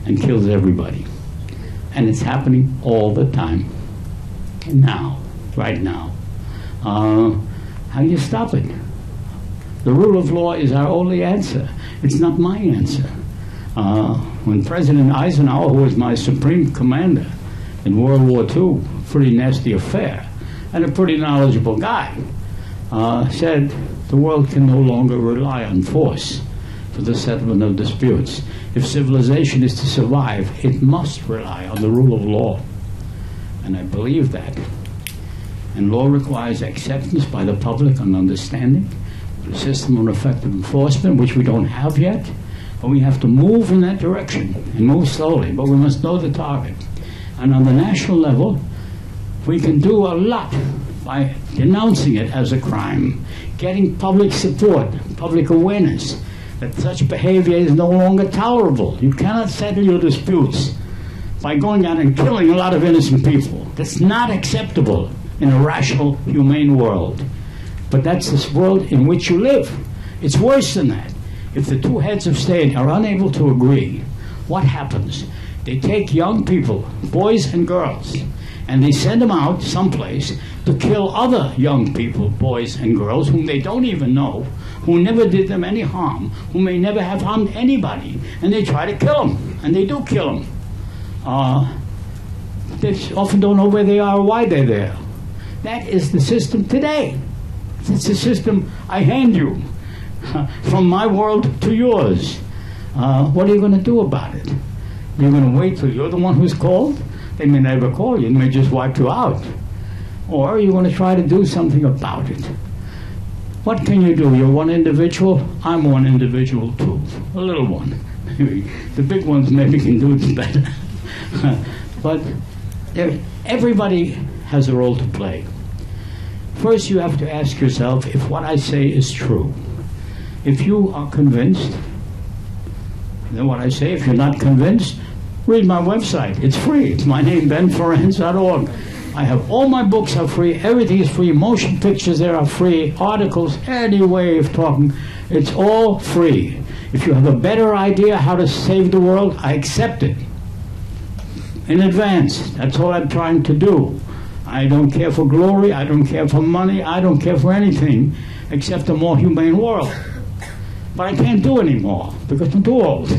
and kills everybody. And it's happening all the time. Now, right now. How do you stop it? The rule of law is our only answer. It's not my answer. When President Eisenhower, who was my supreme commander in World War II, pretty nasty affair, and a pretty knowledgeable guy, said the world can no longer rely on force for the settlement of disputes. If civilization is to survive, it must rely on the rule of law. And I believe that. And law requires acceptance by the public and understanding, the system of effective enforcement, which we don't have yet, but we have to move in that direction and move slowly, but we must know the target. And on the national level, we can do a lot by denouncing it as a crime, getting public support, public awareness that such behavior is no longer tolerable. You cannot settle your disputes by going out and killing a lot of innocent people. That's not acceptable in a rational, humane world. But that's this world in which you live. It's worse than that. If the two heads of state are unable to agree, what happens? They take young people, boys and girls, and they send them out someplace to kill other young people, boys and girls, whom they don't even know, who never did them any harm, who may never have harmed anybody, and they try to kill them, and they do kill them. They often don't know where they are or why they're there. That is the system today. It's a system I hand you from my world to yours. What are you going to do about it? You're going to wait till you're the one who's called? They may never call you. They may just wipe you out. Or you're going to try to do something about it. What can you do? You're one individual. I'm one individual too. A little one. Maybe. The big ones maybe can do it better. But everybody has a role to play. First, you have to ask yourself if what I say is true. If you are convinced, then what I say. If you're not convinced, read my website. It's free. It's my name, benferenz.org. I have all my books are free, everything is free, motion pictures there are free, articles, any way of talking, it's all free. If you have a better idea how to save the world, I accept it. In advance, that's all I'm trying to do. I don't care for glory, I don't care for money, I don't care for anything except a more humane world. But I can't do anymore because I'm too old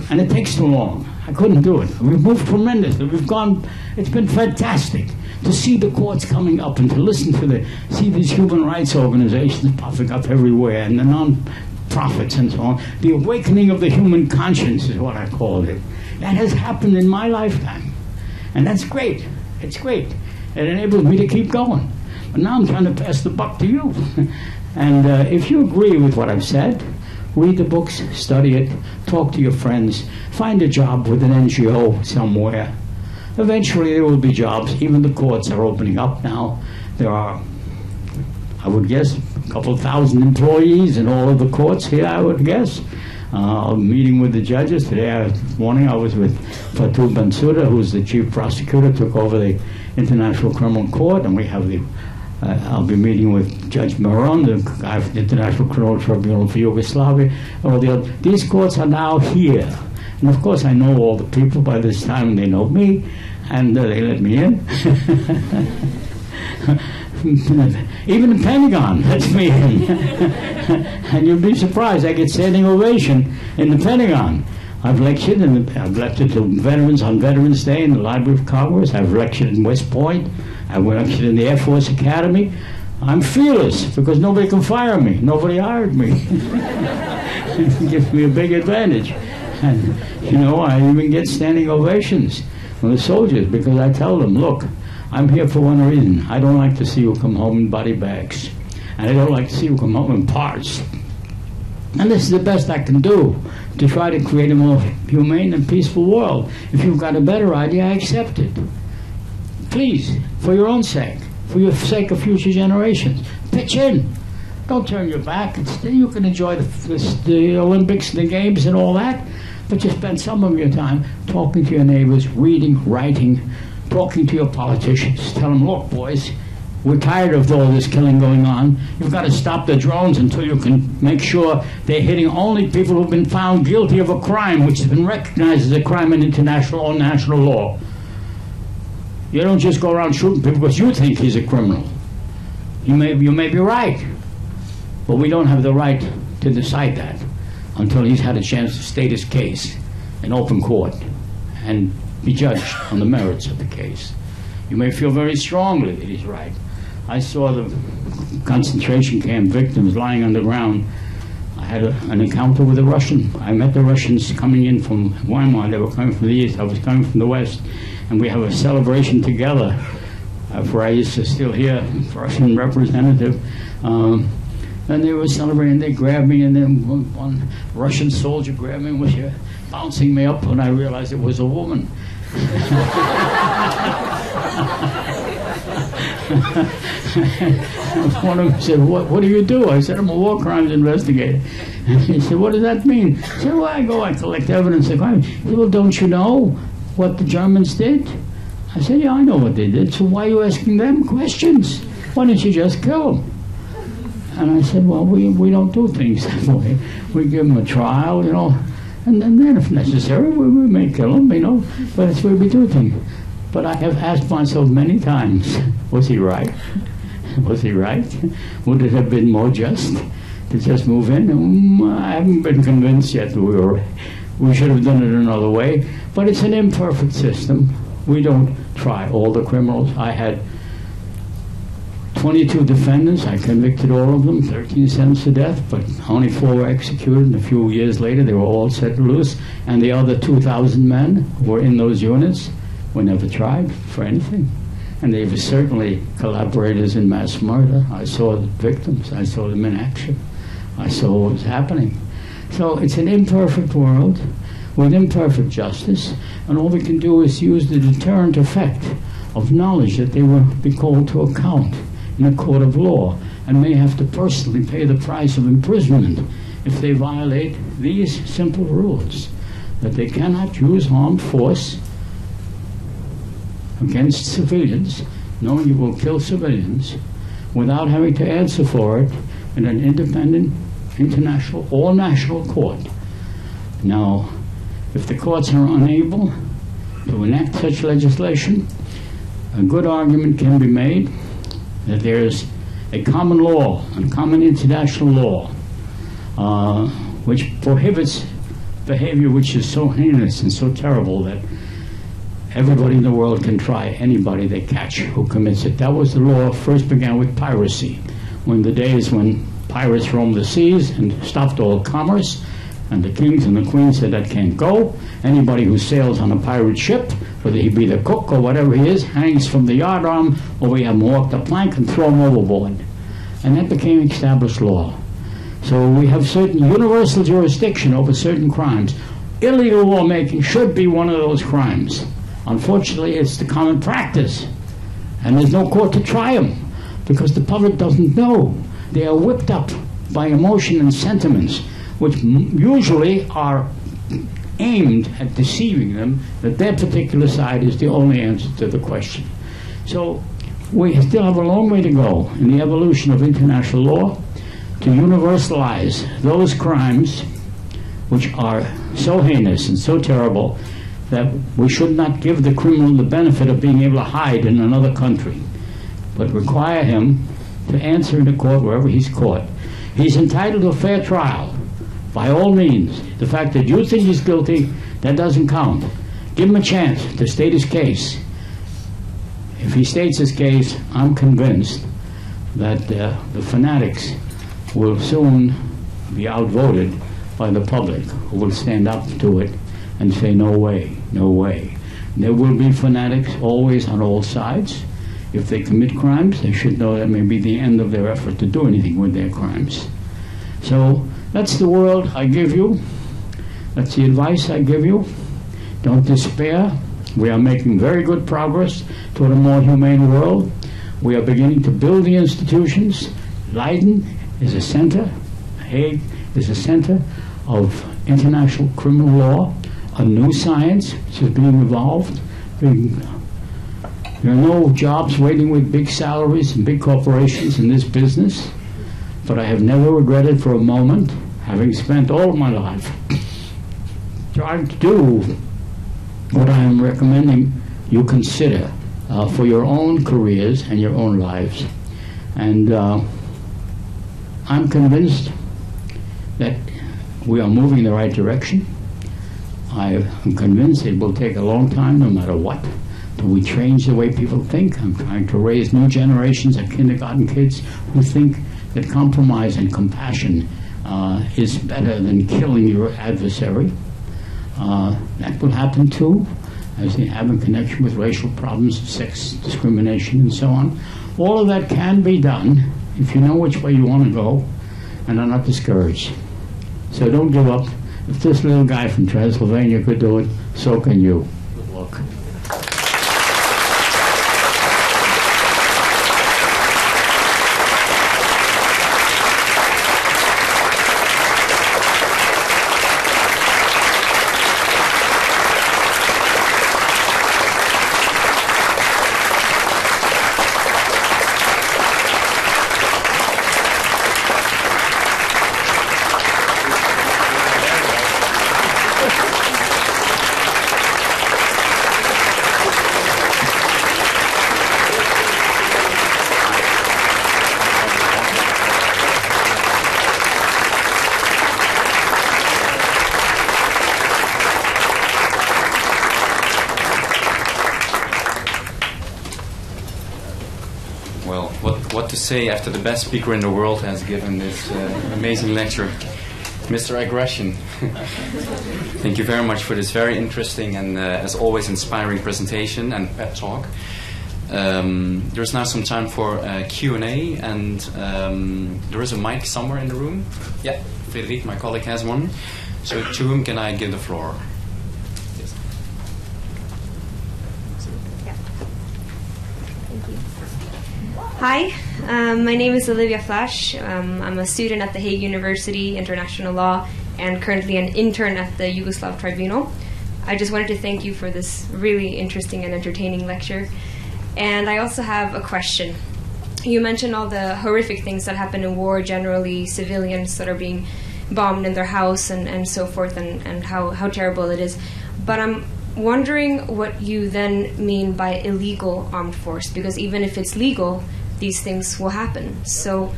and it takes too long. I couldn't do it. We've moved tremendously. We've gone, it's been fantastic to see the courts coming up and to listen to see these human rights organizations popping up everywhere and the non-profits and so on. The awakening of the human conscience is what I called it. That has happened in my lifetime. And that's great. It's great. It enables me to keep going. But now I'm trying to pass the buck to you. And if you agree with what I've said, read the books, study it, talk to your friends, find a job with an NGO somewhere. Eventually there will be jobs. Even the courts are opening up now. There are, I would guess, a couple thousand employees in all of the courts here, I would guess. Meeting with the judges. Today morning I was with Fatou Bensouda, who's the chief prosecutor, took over the International Criminal Court, and we have I'll be meeting with Judge Maron, the guy from the International Criminal Tribunal for Yugoslavia. These courts are now here. And of course I know all the people by this time, they know me, and they let me in. Even the Pentagon lets me in. And you'll be surprised, I get standing ovation in the Pentagon. I've lectured to veterans on Veterans Day in the Library of Congress. I've lectured in West Point. I've lectured in the Air Force Academy. I'm fearless because nobody can fire me. Nobody hired me. It gives me a big advantage. And, you know, I even get standing ovations from the soldiers because I tell them, look, I'm here for one reason. I don't like to see you come home in body bags. And I don't like to see you come home in parts. And this is the best I can do to try to create a more humane and peaceful world. If you've got a better idea, I accept it. Please, for your own sake, for your sake of future generations, pitch in. Don't turn your back. You can enjoy the Olympics, the games, and all that, but you spend some of your time talking to your neighbors, reading, writing, talking to your politicians. Tell them, look, boys, we're tired of all this killing going on. You've got to stop the drones until you can make sure they're hitting only people who've been found guilty of a crime, which has been recognized as a crime in international or national law. You don't just go around shooting people because you think he's a criminal. You may be right, but we don't have the right to decide that until he's had a chance to state his case in open court and be judged on the merits of the case. You may feel very strongly that he's right. I saw the concentration camp victims lying on the ground. I had an encounter with a Russian. I met the Russians coming in from Weimar. They were coming from the east. I was coming from the west. And we have a celebration together. Freiss is still here, Russian representative. And they were celebrating. They grabbed me, and then one Russian soldier grabbed me and was here bouncing me up, and I realized it was a woman. One of them said, what do you do? I said, I'm a war crimes investigator. And he said, what does that mean? I said, well, I collect evidence of crime. He said, well, don't you know what the Germans did? I said, yeah, I know what they did. So why are you asking them questions? Why don't you just kill them? And I said, well, we don't do things that way. We give them a trial, you know, and then if necessary, we may kill them, you know, but that's the way we do things. But I have asked myself many times, was he right? Was he right? Would it have been more just to just move in? I haven't been convinced yet that we should have done it another way, but it's an imperfect system. We don't try all the criminals. I had 22 defendants. I convicted all of them, 13 sentenced to death, but only 4 were executed. And a few years later, they were all set loose. And the other 2,000 men who were in those units were never tried for anything. And they were certainly collaborators in mass murder. I saw the victims. I saw them in action. I saw what was happening. So it's an imperfect world with imperfect justice, and all we can do is use the deterrent effect of knowledge that they will be called to account in a court of law and may have to personally pay the price of imprisonment if they violate these simple rules, that they cannot use armed force against civilians knowing you will kill civilians without having to answer for it in an independent, international, or national court. Now, if the courts are unable to enact such legislation, a good argument can be made that there's a common law, a common international law, which prohibits behavior which is so heinous and so terrible that everybody in the world can try anybody they catch who commits it. That was the law first began with piracy, when the days when pirates roamed the seas and stopped all commerce, and the kings and the queens said that can't go. Anybody who sails on a pirate ship, whether he be the cook or whatever he is, hangs from the yardarm, or we have him walk the plank and throw him overboard. And that became established law. So we have certain universal jurisdiction over certain crimes. Illegal lawmaking should be one of those crimes. Unfortunately, it's the common practice. And there's no court to try them, because the public doesn't know. They are whipped up by emotion and sentiments, which usually are aimed at deceiving them that their particular side is the only answer to the question. So we still have a long way to go in the evolution of international law to universalize those crimes which are so heinous and so terrible that we should not give the criminal the benefit of being able to hide in another country, but require him to answer in a court wherever he's caught. He's entitled to a fair trial, by all means. The fact that you think he's guilty, that doesn't count. Give him a chance to state his case. If he states his case, I'm convinced that the fanatics will soon be outvoted by the public, who will stand up to it and say, no way, no way. There will be fanatics always on all sides. If they commit crimes, they should know that may be the end of their effort to do anything with their crimes. So that's the world I give you. That's the advice I give you. Don't despair. We are making very good progress toward a more humane world. We are beginning to build the institutions. Leiden is a center. Hague is a center of international criminal law, a new science which is being evolved. There are no jobs waiting with big salaries and big corporations in this business, but I have never regretted for a moment, having spent all of my life trying to do what I am recommending you consider for your own careers and your own lives. And I'm convinced that we are moving in the right direction. I am convinced it will take a long time, no matter what, till we change the way people think. I'm trying to raise new generations of kindergarten kids who think that compromise and compassion is better than killing your adversary. That will happen too, as they have in connection with racial problems, sex discrimination, and so on. All of that can be done if you know which way you want to go and are not discouraged. So don't give up. If this little guy from Transylvania could do it, so can you. Good luck. What to say after the best speaker in the world has given this amazing lecture, Mr. Aggression. Thank you very much for this very interesting and, as always, inspiring presentation and pep talk. There's now some time for Q&A, and there is a mic somewhere in the room. Yeah, Frederic, my colleague, has one. So to whom can I give the floor? Hi, my name is Olivia Flash. I'm a student at the Hague University, International Law, and currently an intern at the Yugoslav Tribunal. I just wanted to thank you for this really interesting and entertaining lecture. And I also have a question. You mentioned all the horrific things that happen in war, generally civilians that are being bombed in their house and so forth, and how terrible it is. But I'm wondering what you then mean by illegal armed force, because even if it's legal, these things will happen. So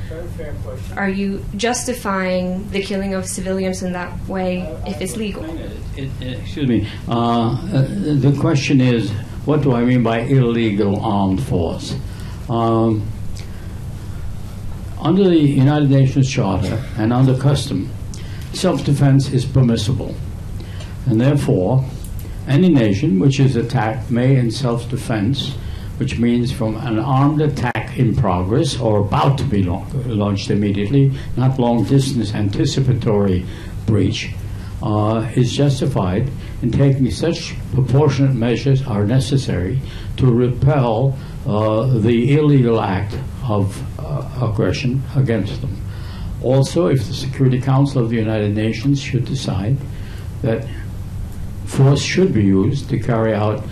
are you justifying the killing of civilians in that way if it's legal? Excuse me. The question is, what do I mean by illegal armed force? Under the United Nations Charter and under custom, self-defense is permissible. And therefore, any nation which is attacked may, in self-defense, which means from an armed attack in progress or about to be launched immediately, not long-distance anticipatory breach, is justified in taking such proportionate measures are necessary to repel the illegal act of aggression against them. Also, if the Security Council of the United Nations should decide that force should be used to carry out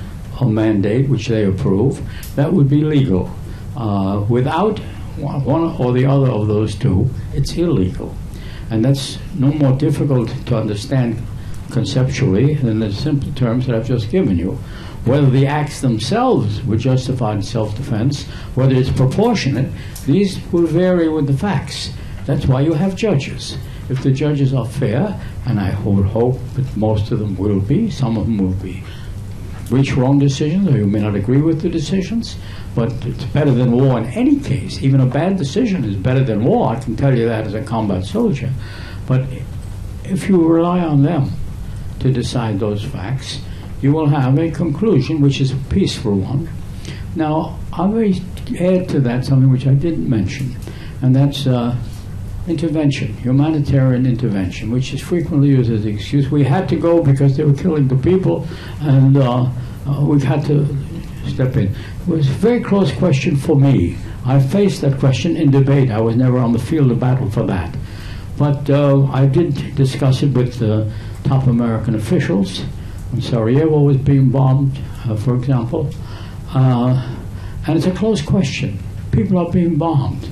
a mandate which they approve, that would be legal. Without one or the other of those two, it's illegal. And that's no more difficult to understand conceptually than the simple terms that I've just given you. Whether the acts themselves were justified in self-defense, whether it's proportionate, these will vary with the facts. That's why you have judges. If the judges are fair, and I would hope that most of them will be, some of them will be, reach wrong decisions, or you may not agree with the decisions, but it's better than war in any case. Even a bad decision is better than war. I can tell you that as a combat soldier. But if you rely on them to decide those facts, you will have a conclusion which is a peaceful one. Now, I may add to that something which I didn't mention, and that's intervention, humanitarian intervention, which is frequently used as an excuse. We had to go because they were killing the people, and we had to step in. It was a very close question for me. I faced that question in debate. I was never on the field of battle for that. But I did discuss it with top American officials. When Sarajevo was being bombed, for example. And it's a close question. People are being bombed.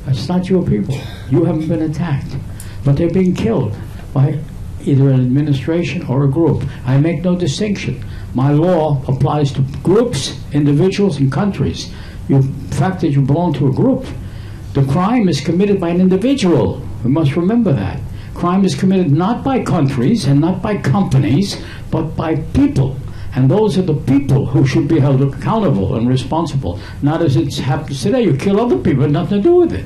It's not your people. You haven't been attacked. But they're being killed by either an administration or a group. I make no distinction. My law applies to groups, individuals, and countries. The fact that you belong to a group, the crime is committed by an individual. We must remember that. Crime is committed not by countries and not by companies, but by people. And those are the people who should be held accountable and responsible. Not as it happens today. You kill other people, it had nothing to do with it.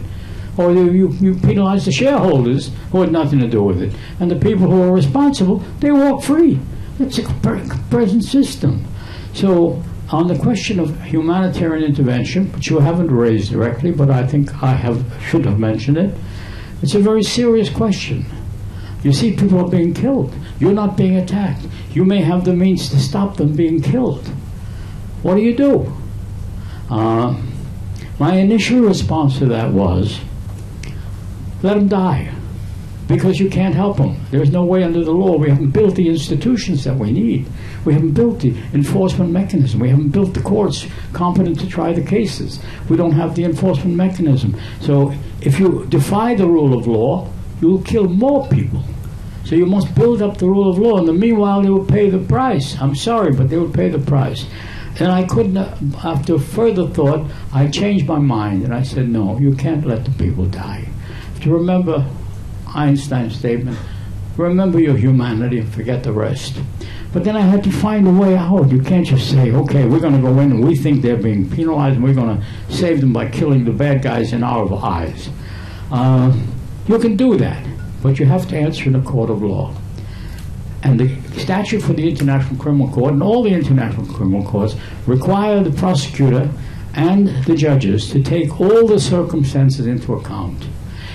Or you penalize the shareholders who had nothing to do with it. And the people who are responsible, they walk free. It's a present system. So on the question of humanitarian intervention, which you haven't raised directly, but I think should have mentioned it, it's a very serious question. You see, people are being killed. You're not being attacked. You may have the means to stop them being killed. What do you do? My initial response to that was, let them die, because you can't help them. There's no way under the law. We haven't built the institutions that we need. We haven't built the enforcement mechanism. We haven't built the courts competent to try the cases. We don't have the enforcement mechanism. So if you defy the rule of law, you'll kill more people. So you must build up the rule of law. In the meanwhile, they will pay the price. I'm sorry, but they will pay the price. And I couldn't, after further thought, I changed my mind, and I said, no, you can't let the people die. To remember Einstein's statement, remember your humanity and forget the rest. But then I had to find a way out. You can't just say, okay, we're going to go in and we think they're being penalized and we're going to save them by killing the bad guys in our eyes. You can do that, but you have to answer in a court of law. And the statute for the International Criminal Court and all the international criminal courts require the prosecutor and the judges to take all the circumstances into account.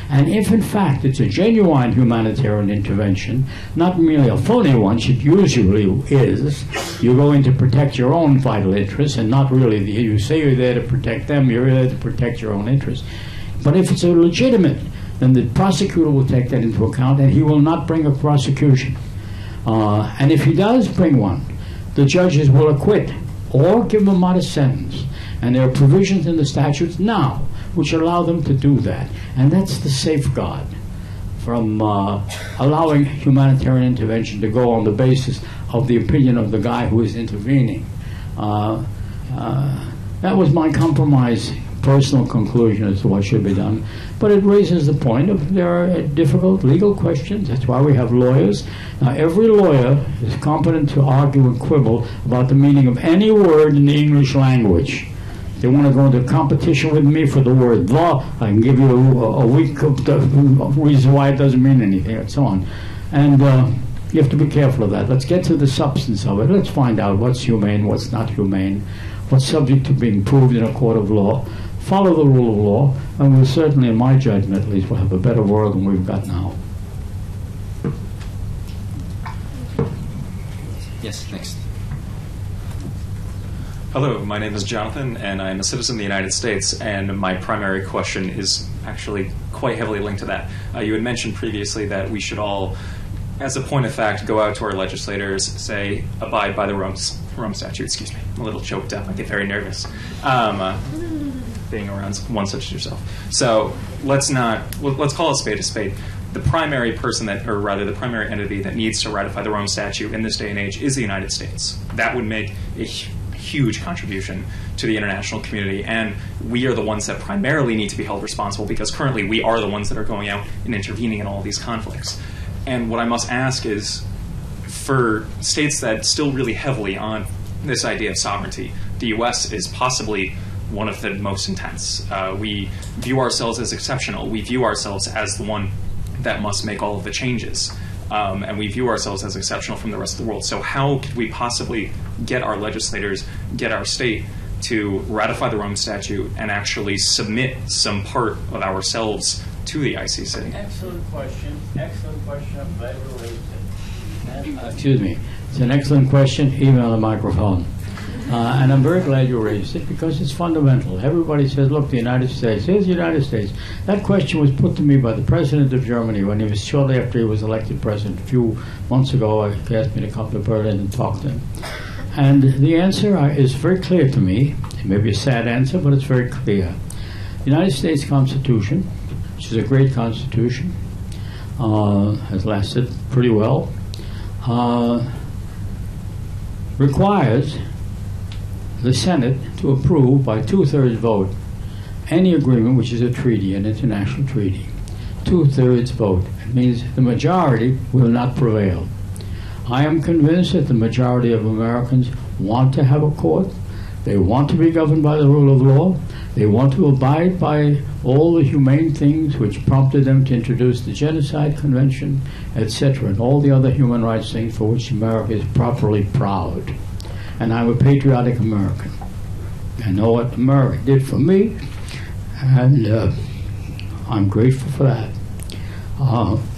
And if, in fact, it's a genuine humanitarian intervention, not merely a phony one, it usually is, you're going to protect your own vital interests and not really, you say you're there to protect them, you're there to protect your own interests. But if it's a legitimate, then the prosecutor will take that into account and he will not bring a prosecution. And if he does bring one, the judges will acquit or give him a modest sentence. And there are provisions in the statutes now which allow them to do that. And that's the safeguard from allowing humanitarian intervention to go on the basis of the opinion of the guy who is intervening. That was my compromise, personal conclusion as to what should be done. But it raises the point of there are difficult legal questions. That's why we have lawyers. Now, every lawyer is competent to argue and quibble about the meaning of any word in the English language. If they want to go into competition with me for the word "the," I can give you a week of the reason why it doesn't mean anything, and so on. And you have to be careful of that. Let's get to the substance of it. Let's find out what's humane, what's not humane, what's subject to being proved in a court of law. Follow the rule of law, and we'll certainly, in my judgment at least, we'll have a better world than we've got now. Yes, next. Hello, my name is Jonathan, and I'm a citizen of the United States, and my primary question is actually quite heavily linked to that. You had mentioned previously that we should all, as a point of fact, go out to our legislators, say, abide by the Rome Statute. Excuse me, I'm a little choked up. I get very nervous being around one such as yourself. So let's call a spade a spade. The primary person that, or rather the primary entity that needs to ratify the Rome Statute in this day and age is the United States. That would make a huge contribution to the international community, and we are the ones that primarily need to be held responsible because currently we are the ones that are going out and intervening in all these conflicts. And what I must ask is, for states that still really heavily on this idea of sovereignty, the U.S. is possibly one of the most intense. We view ourselves as exceptional. We view ourselves as the one that must make all of the changes. And we view ourselves as exceptional from the rest of the world. So how could we possibly get our legislators, get our state to ratify the Rome Statute and actually submit some part of ourselves to the ICC? Excellent question. Excellent question. I'm glad you raised it. Excuse me. It's an excellent question, even on the microphone. And I'm very glad you raised it because it's fundamental. Everybody says, look, the United States. Here's the United States. That question was put to me by the president of Germany when he was shortly after he was elected president. A few months ago, he asked me to come to Berlin and talk to him. And the answer is very clear to me. It may be a sad answer, but it's very clear. The United States Constitution, which is a great constitution, has lasted pretty well, requires the Senate to approve by 2/3 vote any agreement which is a treaty, an international treaty. 2/3 vote. It means the majority will not prevail. I am convinced that the majority of Americans want to have a court. They want to be governed by the rule of law. They want to abide by all the humane things which prompted them to introduce the Genocide Convention, etc., and all the other human rights things for which America is properly proud. And I'm a patriotic American. I know what America did for me, and I'm grateful for that.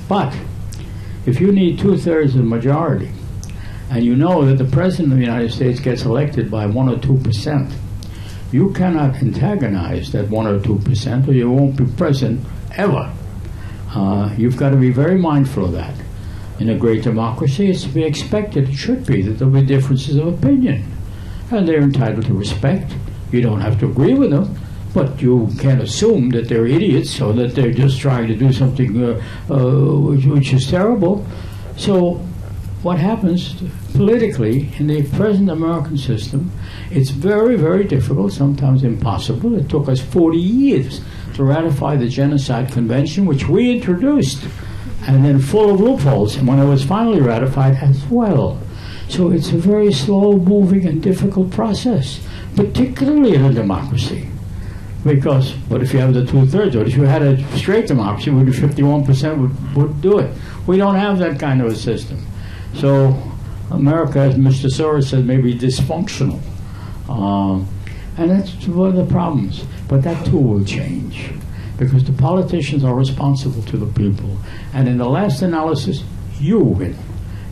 But if you need 2/3 of the majority, and you know that the President of the United States gets elected by 1 or 2%, you cannot antagonize that 1 or 2%, or you won't be president ever. You've got to be very mindful of that. In a great democracy, it's to be expected, it should be, that there'll be differences of opinion. And they're entitled to respect. You don't have to agree with them, but you can't assume that they're idiots or that they're just trying to do something which is terrible. So what happens politically in the present American system, it's very, very difficult, sometimes impossible. It took us 40 years to ratify the Genocide Convention, which we introduced, and then full of loopholes, and when it was finally ratified as well. So it's a very slow-moving and difficult process, particularly in a democracy. Because, but if you have the 2/3, or if you had a straight democracy, 51% would do it. We don't have that kind of a system. So America, as Mr. Soros said, may be dysfunctional. And that's one of the problems. But that too will change, because the politicians are responsible to the people. And in the last analysis, you win.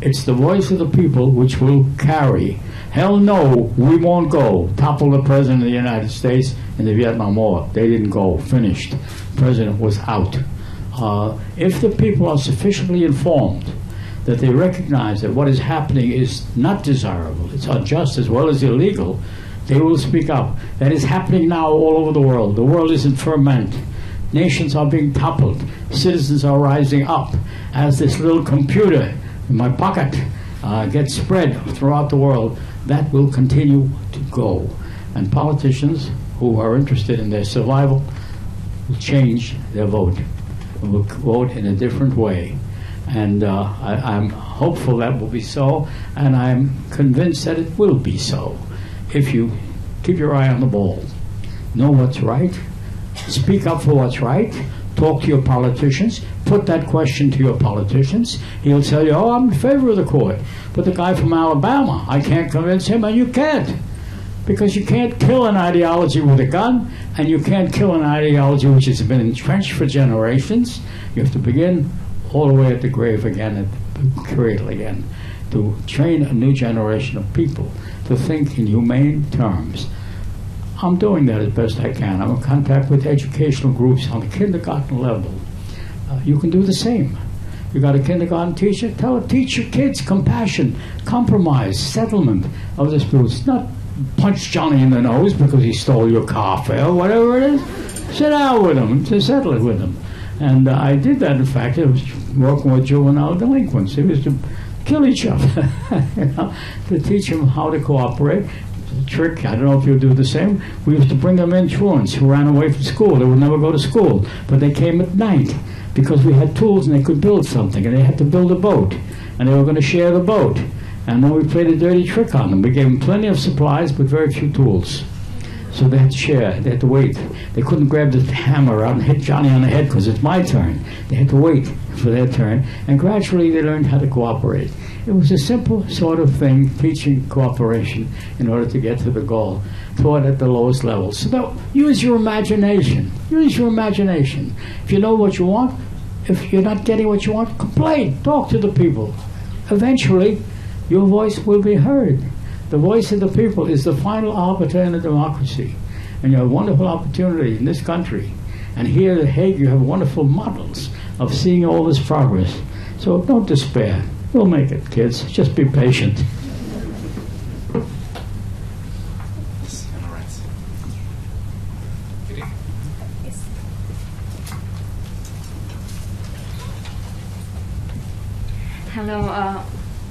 It's the voice of the people which will carry. Hell no, we won't go. Topple the President of the United States in the Vietnam War. They didn't go. Finished. The President was out. If the people are sufficiently informed that they recognize that what is happening is not desirable, it's unjust as well as illegal, They will speak up. That is happening now all over the world. The world is in ferment. Nations are being toppled. Citizens are rising up. As this little computer in my pocket gets spread throughout the world, that will continue to go. And politicians who are interested in their survival will change their vote. Will vote in a different way. And I'm hopeful that will be so, and I'm convinced that it will be so if you keep your eye on the ball. Know what's right, speak up for what's right, talk to your politicians, put that question to your politicians. He'll tell you, oh, I'm in favor of the court. But the guy from Alabama, I can't convince him, and you can't. Because you can't kill an ideology with a gun, and you can't kill an ideology which has been entrenched for generations. You have to begin all the way at the grave again, at the cradle again, to train a new generation of people to think in humane terms. I'm doing that as best I can. I'm in contact with educational groups on the kindergarten level. You can do the same. You got a kindergarten teacher? Teach your kids compassion, compromise, settlement of disputes. Not punch Johnny in the nose because he stole your car fare, whatever it is. Sit down with him to settle it with him. And I did that, in fact. I was working with juvenile delinquents. It was to kill each other, you know, to teach them how to cooperate. The trick, I don't know if you do the same, we used to bring them in truants who ran away from school. They would never go to school, but they came at night because we had tools and they could build something, and they had to build a boat, and they were going to share the boat. And then we played a dirty trick on them. We gave them plenty of supplies, but very few tools. So they had to share. They had to wait. They couldn't grab the hammer out and hit Johnny on the head because it's my turn. They had to wait for their turn. And gradually they learned how to cooperate. It was a simple sort of thing, teaching cooperation in order to get to the goal, taught at the lowest level. So now, use your imagination. Use your imagination. If you know what you want, if you're not getting what you want, complain. Talk to the people. Eventually, your voice will be heard. The voice of the people is the final arbiter in a democracy. And you have a wonderful opportunity in this country. And here at The Hague, you have wonderful models of seeing all this progress. So don't despair. We'll make it, kids. Just be patient. Hello,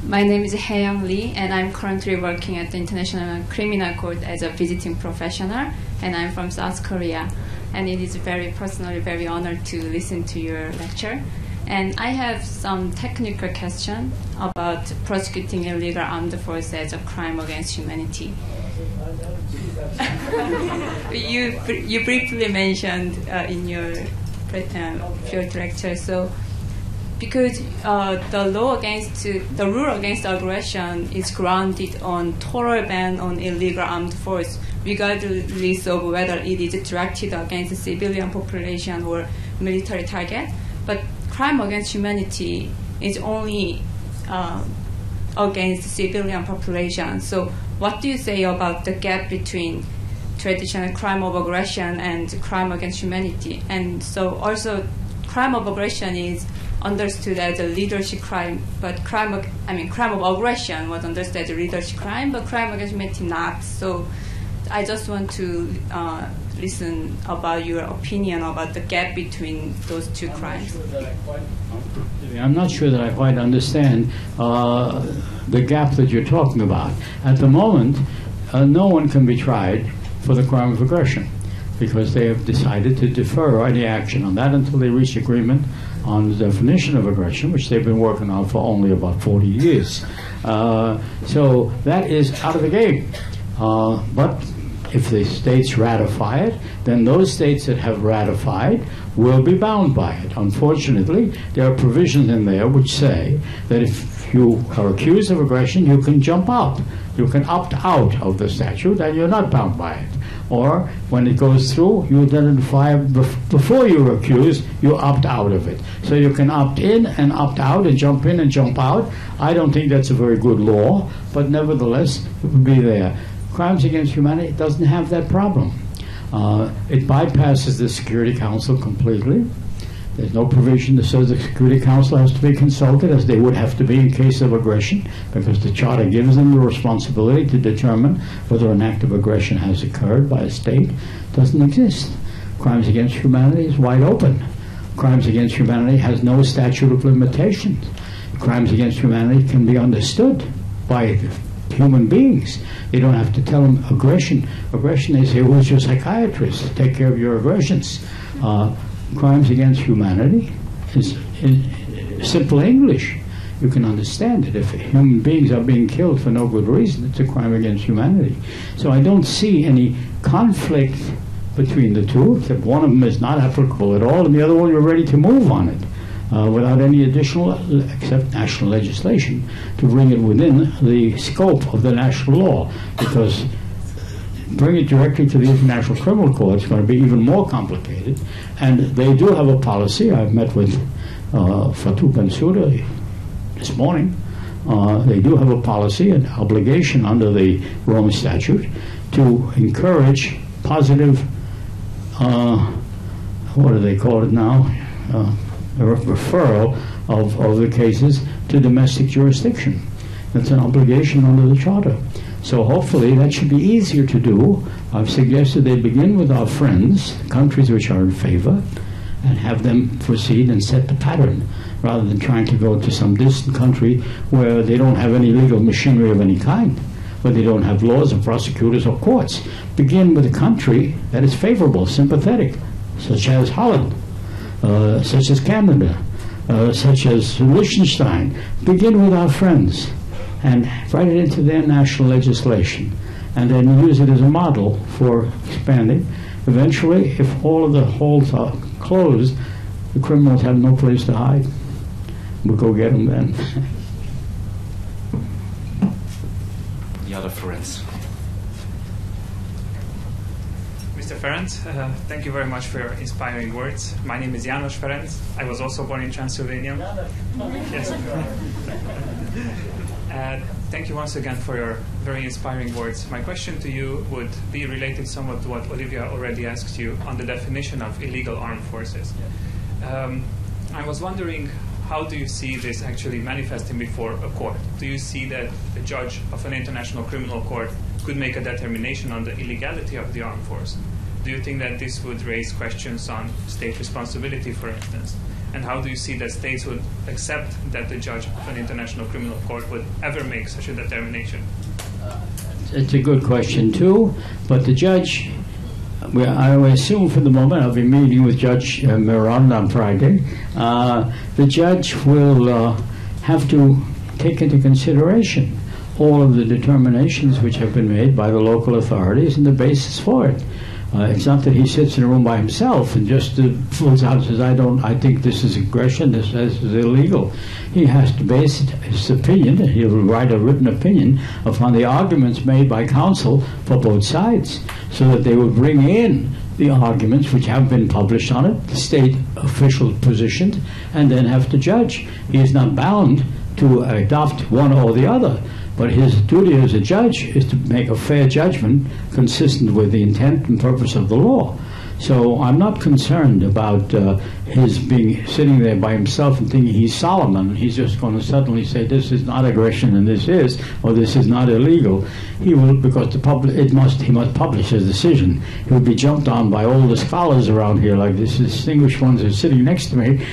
my name is Hae-young Lee, and I'm currently working at the International Criminal Court as a visiting professional, and I'm from South Korea. And it is personally very honored to listen to your lecture. And I have some technical question about prosecuting illegal armed force as a crime against humanity. You briefly mentioned in your field lecture, so because the rule against aggression is grounded on total ban on illegal armed force, regardless of whether it is directed against the civilian population or military target. But crime against humanity is only against the civilian population. So what do you say about the gap between traditional crime of aggression and crime against humanity? And so also crime of aggression is understood as a leadership crime, but crime of aggression was understood as a leadership crime, but crime against humanity not. So I just want to listen about your opinion about the gap between those two crimes. I'm not sure that I quite understand the gap that you're talking about. At the moment, no one can be tried for the crime of aggression because they have decided to defer any action on that until they reach agreement on the definition of aggression, which they've been working on for only about 40 years. So that is out of the game. But if the states ratify it, then those states that have ratified will be bound by it. Unfortunately, there are provisions in there which say that if you are accused of aggression, you can jump out. You can opt out of the statute and you're not bound by it. Or when it goes through, you identify before you're accused, you opt out of it. So you can opt in and opt out and jump in and jump out. I don't think that's a very good law, but nevertheless, it would be there. Crimes against humanity doesn't have that problem. It bypasses the Security Council completely. There's no provision that says the Security Council has to be consulted, as they would have to be in case of aggression, because the Charter gives them the responsibility to determine whether an act of aggression has occurred by a state. It doesn't exist. Crimes against humanity is wide open. Crimes against humanity has no statute of limitations. Crimes against humanity can be understood by human beings. You don't have to tell them aggression. Aggression, they say, who's your psychiatrist? Take care of your aggressions. Crimes against humanity is in simple English. You can understand it. If human beings are being killed for no good reason, it's a crime against humanity. So I don't see any conflict between the two, except one of them is not applicable at all, and the other one you're ready to move on it without any additional, except national legislation, to bring it within the scope of the national law, because bring it directly to the International Criminal Court is going to be even more complicated. And they do have a policy. I've met with Fatou Bensouda this morning. They do have a policy, an obligation under the Rome Statute to encourage positive, what do they call it now, referral of the cases to domestic jurisdiction. That's an obligation under the Charter. So hopefully that should be easier to do. I've suggested they begin with our friends, countries which are in favor, and have them proceed and set the pattern, rather than trying to go to some distant country where they don't have any legal machinery of any kind, where they don't have laws or prosecutors or courts. Begin with a country that is favorable, sympathetic, such as Holland, such as Canada, such as Liechtenstein. Begin with our friends and write it into their national legislation, and then use it as a model for expanding. Eventually, if all of the holes are closed, the criminals have no place to hide. We'll go get them then. The other Ferencz. Mr. Ferencz, thank you very much for your inspiring words. My name is János Ferencz. I was also born in Transylvania. Yes. Thank you once again for your very inspiring words. My question to you would be related somewhat to what Olivia already asked you on the definition of illegal armed forces. I was wondering, how do you see this actually manifesting before a court? Do you see that a judge of an international criminal court could make a determination on the illegality of the armed force? Do you think that this would raise questions on state responsibility, for instance? And how do you see that states would accept that the judge of an international criminal court would ever make such a determination? It's a good question, too. But the judge, I assume for the moment, I'll be meeting with Judge Miron on Friday. The judge will have to take into consideration all of the determinations which have been made by the local authorities and the basis for it. It's not that he sits in a room by himself and just pulls out and says, I think this is aggression, this is illegal. He has to base his opinion, and he'll write a written opinion upon the arguments made by counsel for both sides, so that they will bring in the arguments which have been published on it, the state official positions, and then have to judge. He is not bound to adopt one or the other. But his duty as a judge is to make a fair judgment consistent with the intent and purpose of the law. So I'm not concerned about his sitting there by himself and thinking he's Solomon. He's just going to suddenly say this is not aggression and this is, or this is not illegal. He will, because he must publish his decision. He will be jumped on by all the scholars around here, like this distinguished ones who are sitting next to me,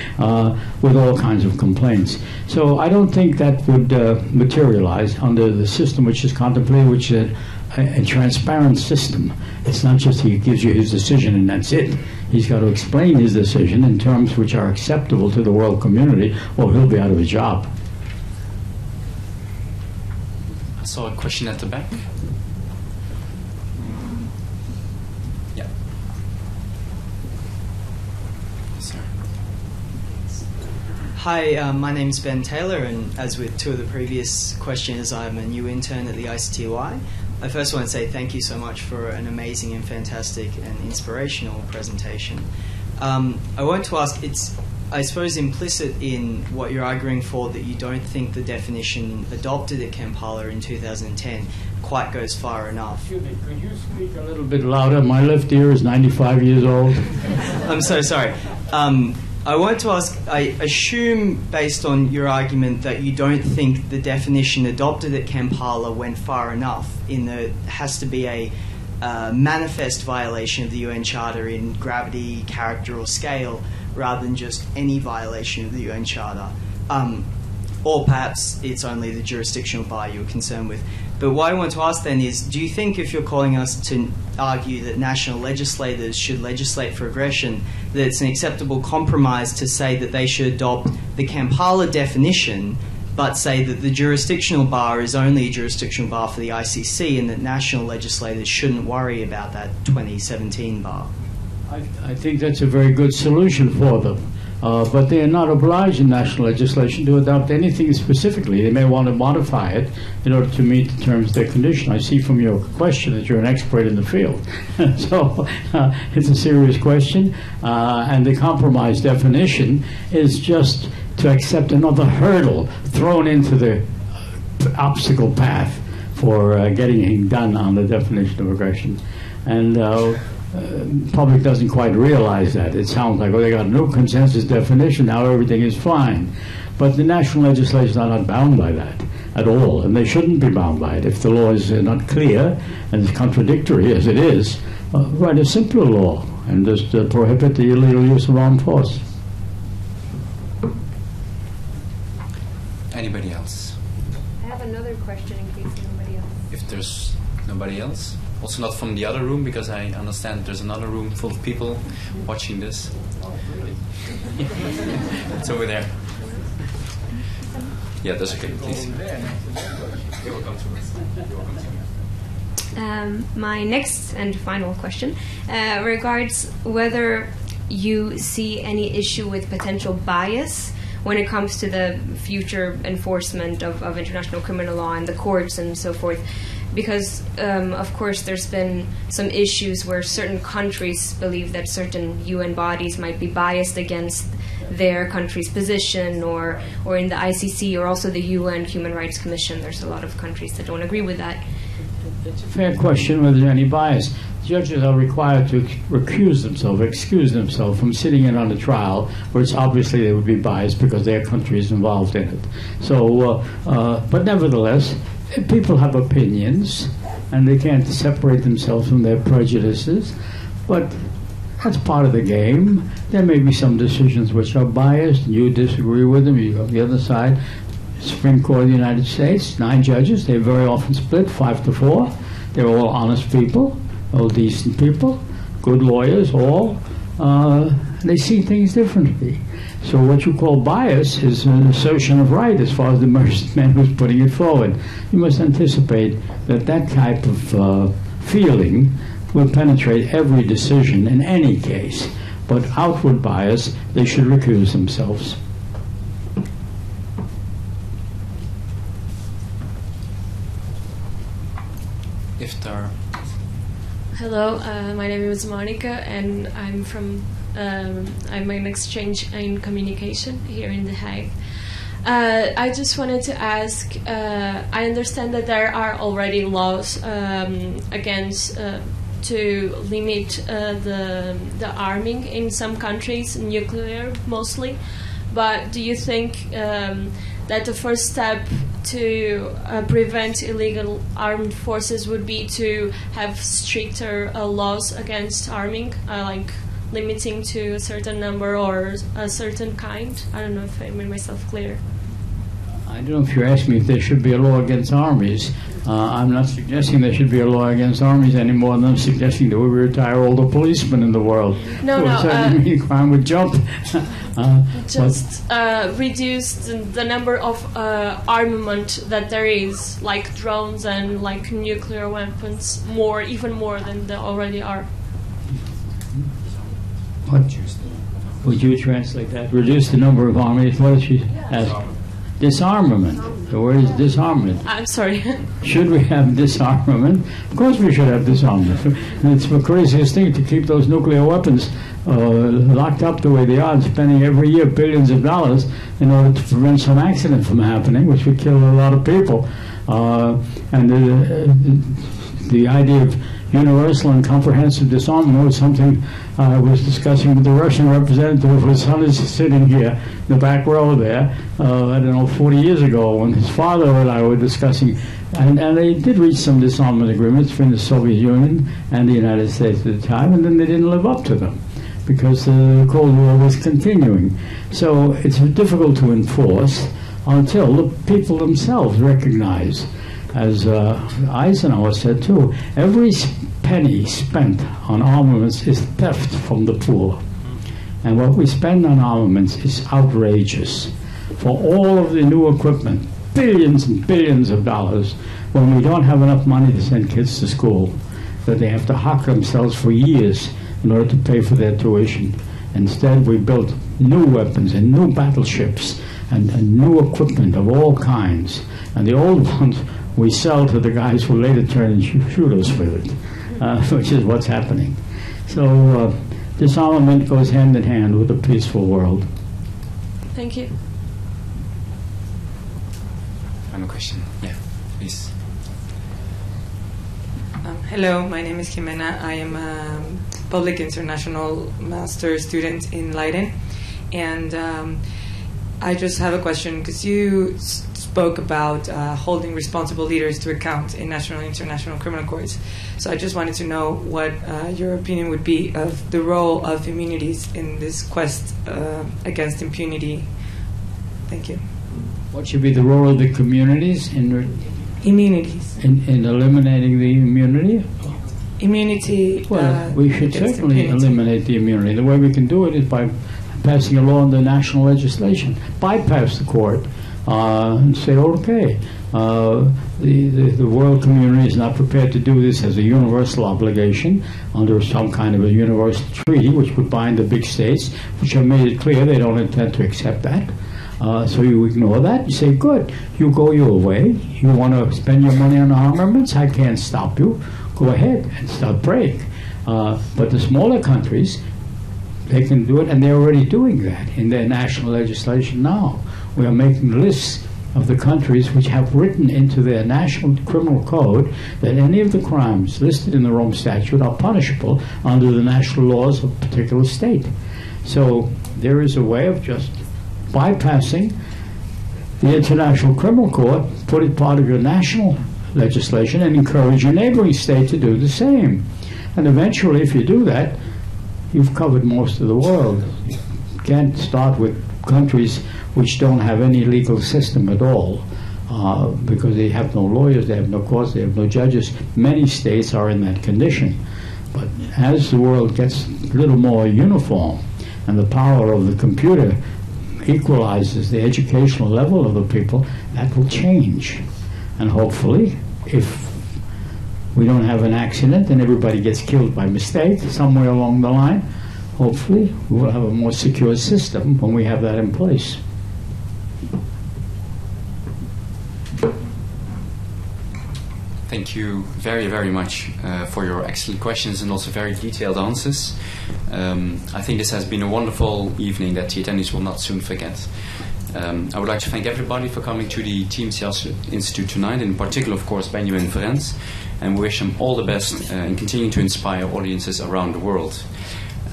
with all kinds of complaints. So I don't think that would materialize under the system which is contemplated, which is a transparent system. It's not just he gives you his decision and that's it. He's got to explain his decision in terms which are acceptable to the world community, or he'll be out of a job. I saw a question at the back. Yeah. Sir. Hi, my name's Ben Taylor, and as with two of the previous questioners, I'm a new intern at the ICTY. I first want to say thank you so much for an amazing and fantastic and inspirational presentation. I want to ask, it's, I suppose, implicit in what you're arguing for that you don't think the definition adopted at Kampala in 2010 quite goes far enough. Excuse me, could you speak a little bit louder? My left ear is 95 years old. I'm so sorry. I want to ask, I assume, based on your argument, that you don't think the definition adopted at Kampala went far enough in that it has to be a manifest violation of the UN Charter in gravity, character, or scale, rather than just any violation of the UN Charter. Or perhaps it's only the jurisdictional bar you're concerned with. But what I want to ask then is, do you think if you're calling us to argue that national legislators should legislate for aggression, that it's an acceptable compromise to say that they should adopt the Kampala definition, but say that the jurisdictional bar is only a jurisdictional bar for the ICC and that national legislators shouldn't worry about that 2017 bar? I think that's a very good solution for them. But they are not obliged in national legislation to adopt anything specifically. They may want to modify it in order to meet the terms of their condition. I see from your question that you're an expert in the field. So it's a serious question. And the compromise definition is just to accept another hurdle thrown into the obstacle path for getting it done on the definition of aggression. And public doesn't quite realize that. It sounds like, oh, they got no consensus definition, now everything is fine. But the national legislation are not bound by that at all, and they shouldn't be bound by it. If the law is not clear and it's contradictory, as it is, write a simpler law and just prohibit the illegal use of armed force. Anybody else? I have another question in case nobody else. If there's nobody else? Also not from the other room, because I understand there's another room full of people watching this. It's over there. Yeah, that's okay, please. You're welcome to My next and final question regards whether you see any issue with potential bias when it comes to the future enforcement of international criminal law and the courts and so forth. Because, of course, there's been some issues where certain countries believe that certain UN bodies might be biased against their country's position, or in the ICC, or also the UN Human Rights Commission. There's a lot of countries that don't agree with that. It's a fair question whether there's any bias. Judges are required to excuse themselves from sitting in on a trial where it's obviously they would be biased because their country is involved in it. So, but nevertheless, people have opinions, and they can't separate themselves from their prejudices, but that's part of the game. There may be some decisions which are biased, and you disagree with them, you go to the other side. Supreme Court of the United States, 9 judges, they very often split 5-4. They're all honest people, all decent people, good lawyers, all. They see things differently. So what you call bias is an assertion of right as far as the man who's putting it forward. You must anticipate that that type of feeling will penetrate every decision in any case. But outward bias, they should recuse themselves. Hello, my name is Monica, and I'm from I'm an exchange in communication here in The Hague. I just wanted to ask, I understand that there are already laws against to limit the arming in some countries, nuclear mostly, but do you think that the first step to prevent illegal armed forces would be to have stricter laws against arming, like limiting to a certain number or a certain kind? I don't know if I made myself clear. I don't know if you're asking me if there should be a law against armies. I'm not suggesting there should be a law against armies any more than I'm suggesting that we retire all the policemen in the world. No, crime would jump. Just reduce the number of armament that there is, like drones and like nuclear weapons, even more than there already are. What? Would you translate that? Reduce the number of armies? What did she ask? Disarmament. The word is disarmament. I'm sorry. Should we have disarmament? Of course we should have disarmament. It's the craziest thing to keep those nuclear weapons locked up the way they are, and spending every year billions of dollars in order to prevent some accident from happening, which would kill a lot of people. And the idea of universal and comprehensive disarmament was something I was discussing with the Russian representative whose son is sitting here in the back row there, I don't know, 40 years ago, when his father and I were discussing, and they did reach some disarmament agreements between the Soviet Union and the United States at the time, and then they didn't live up to them because the Cold War was continuing. So it's difficult to enforce until the people themselves recognize, as Eisenhower said too, every penny spent on armaments is theft from the poor. And what we spend on armaments is outrageous. For all of the new equipment, billions and billions of dollars, when we don't have enough money to send kids to school, that they have to hock themselves for years in order to pay for their tuition. Instead, we built new weapons and new battleships and new equipment of all kinds. And the old ones we sell to the guys who later turn and shoot us with it, which is what's happening. So disarmament goes hand in hand with a peaceful world. Thank you. Final question. Yeah, please. Hello, my name is Jimena. I am a public international master student in Leiden. And I just have a question, because you spoke about holding responsible leaders to account in national and international criminal courts. So I just wanted to know what your opinion would be of the role of immunities in this quest against impunity. Thank you. What should be the role of the communities immunities in eliminating the immunity? Immunity. Well, we should certainly impunity. eliminate the immunity. The way we can do it is by passing a law under national legislation. Bypass the court and say, okay, the world community is not prepared to do this as a universal obligation under some kind of a universal treaty which would bind the big states, which have made it clear they don't intend to accept that. So you ignore that. You say, good, you go your way. You want to spend your money on armaments? I can't stop you. Go ahead and start praying. But the smaller countries, they can do it, and they're already doing that in their national legislation now. We are making lists of the countries which have written into their national criminal code that any of the crimes listed in the Rome Statute are punishable under the national laws of a particular state. So there is a way of just bypassing the International Criminal Court, put it part of your national legislation, and encourage your neighboring state to do the same. And eventually, if you do that, you've covered most of the world. You can't start with countries which don't have any legal system at all, because they have no lawyers, they have no courts, they have no judges. Many states are in that condition. But as the world gets a little more uniform and the power of the computer equalizes the educational level of the people, that will change. And hopefully, if we don't have an accident and everybody gets killed by mistake somewhere along the line, hopefully we will have a more secure system when we have that in place. Thank you very, very much for your excellent questions and also very detailed answers. I think this has been a wonderful evening that the attendees will not soon forget. I would like to thank everybody for coming to the T.M.C. Institute tonight, in particular, of course, Benjamin Ferencz, and wish him all the best in continuing to inspire audiences around the world.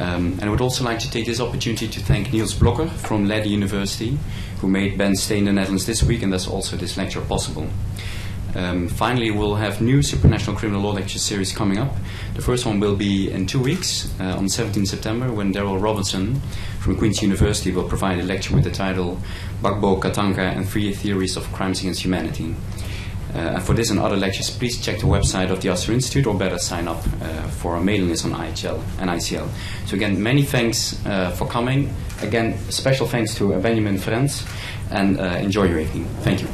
And I would also like to take this opportunity to thank Niels Blokker from Leiden University, who made Ben stay in the Netherlands this week, and thus also this lecture possible. Finally, we'll have new Supranational Criminal Law lecture series coming up. The first one will be in 2 weeks, on 17 September, when Daryl Robertson from Queen's University will provide a lecture with the title Gbagbo, Katanga and Three Theories of Crimes Against Humanity. And for this and other lectures, please check the website of the Instituut, or better sign up for our mailing list on IHL and ICL. So again, many thanks for coming. Again, special thanks to Benjamin Ferencz, and enjoy your evening. Thank you.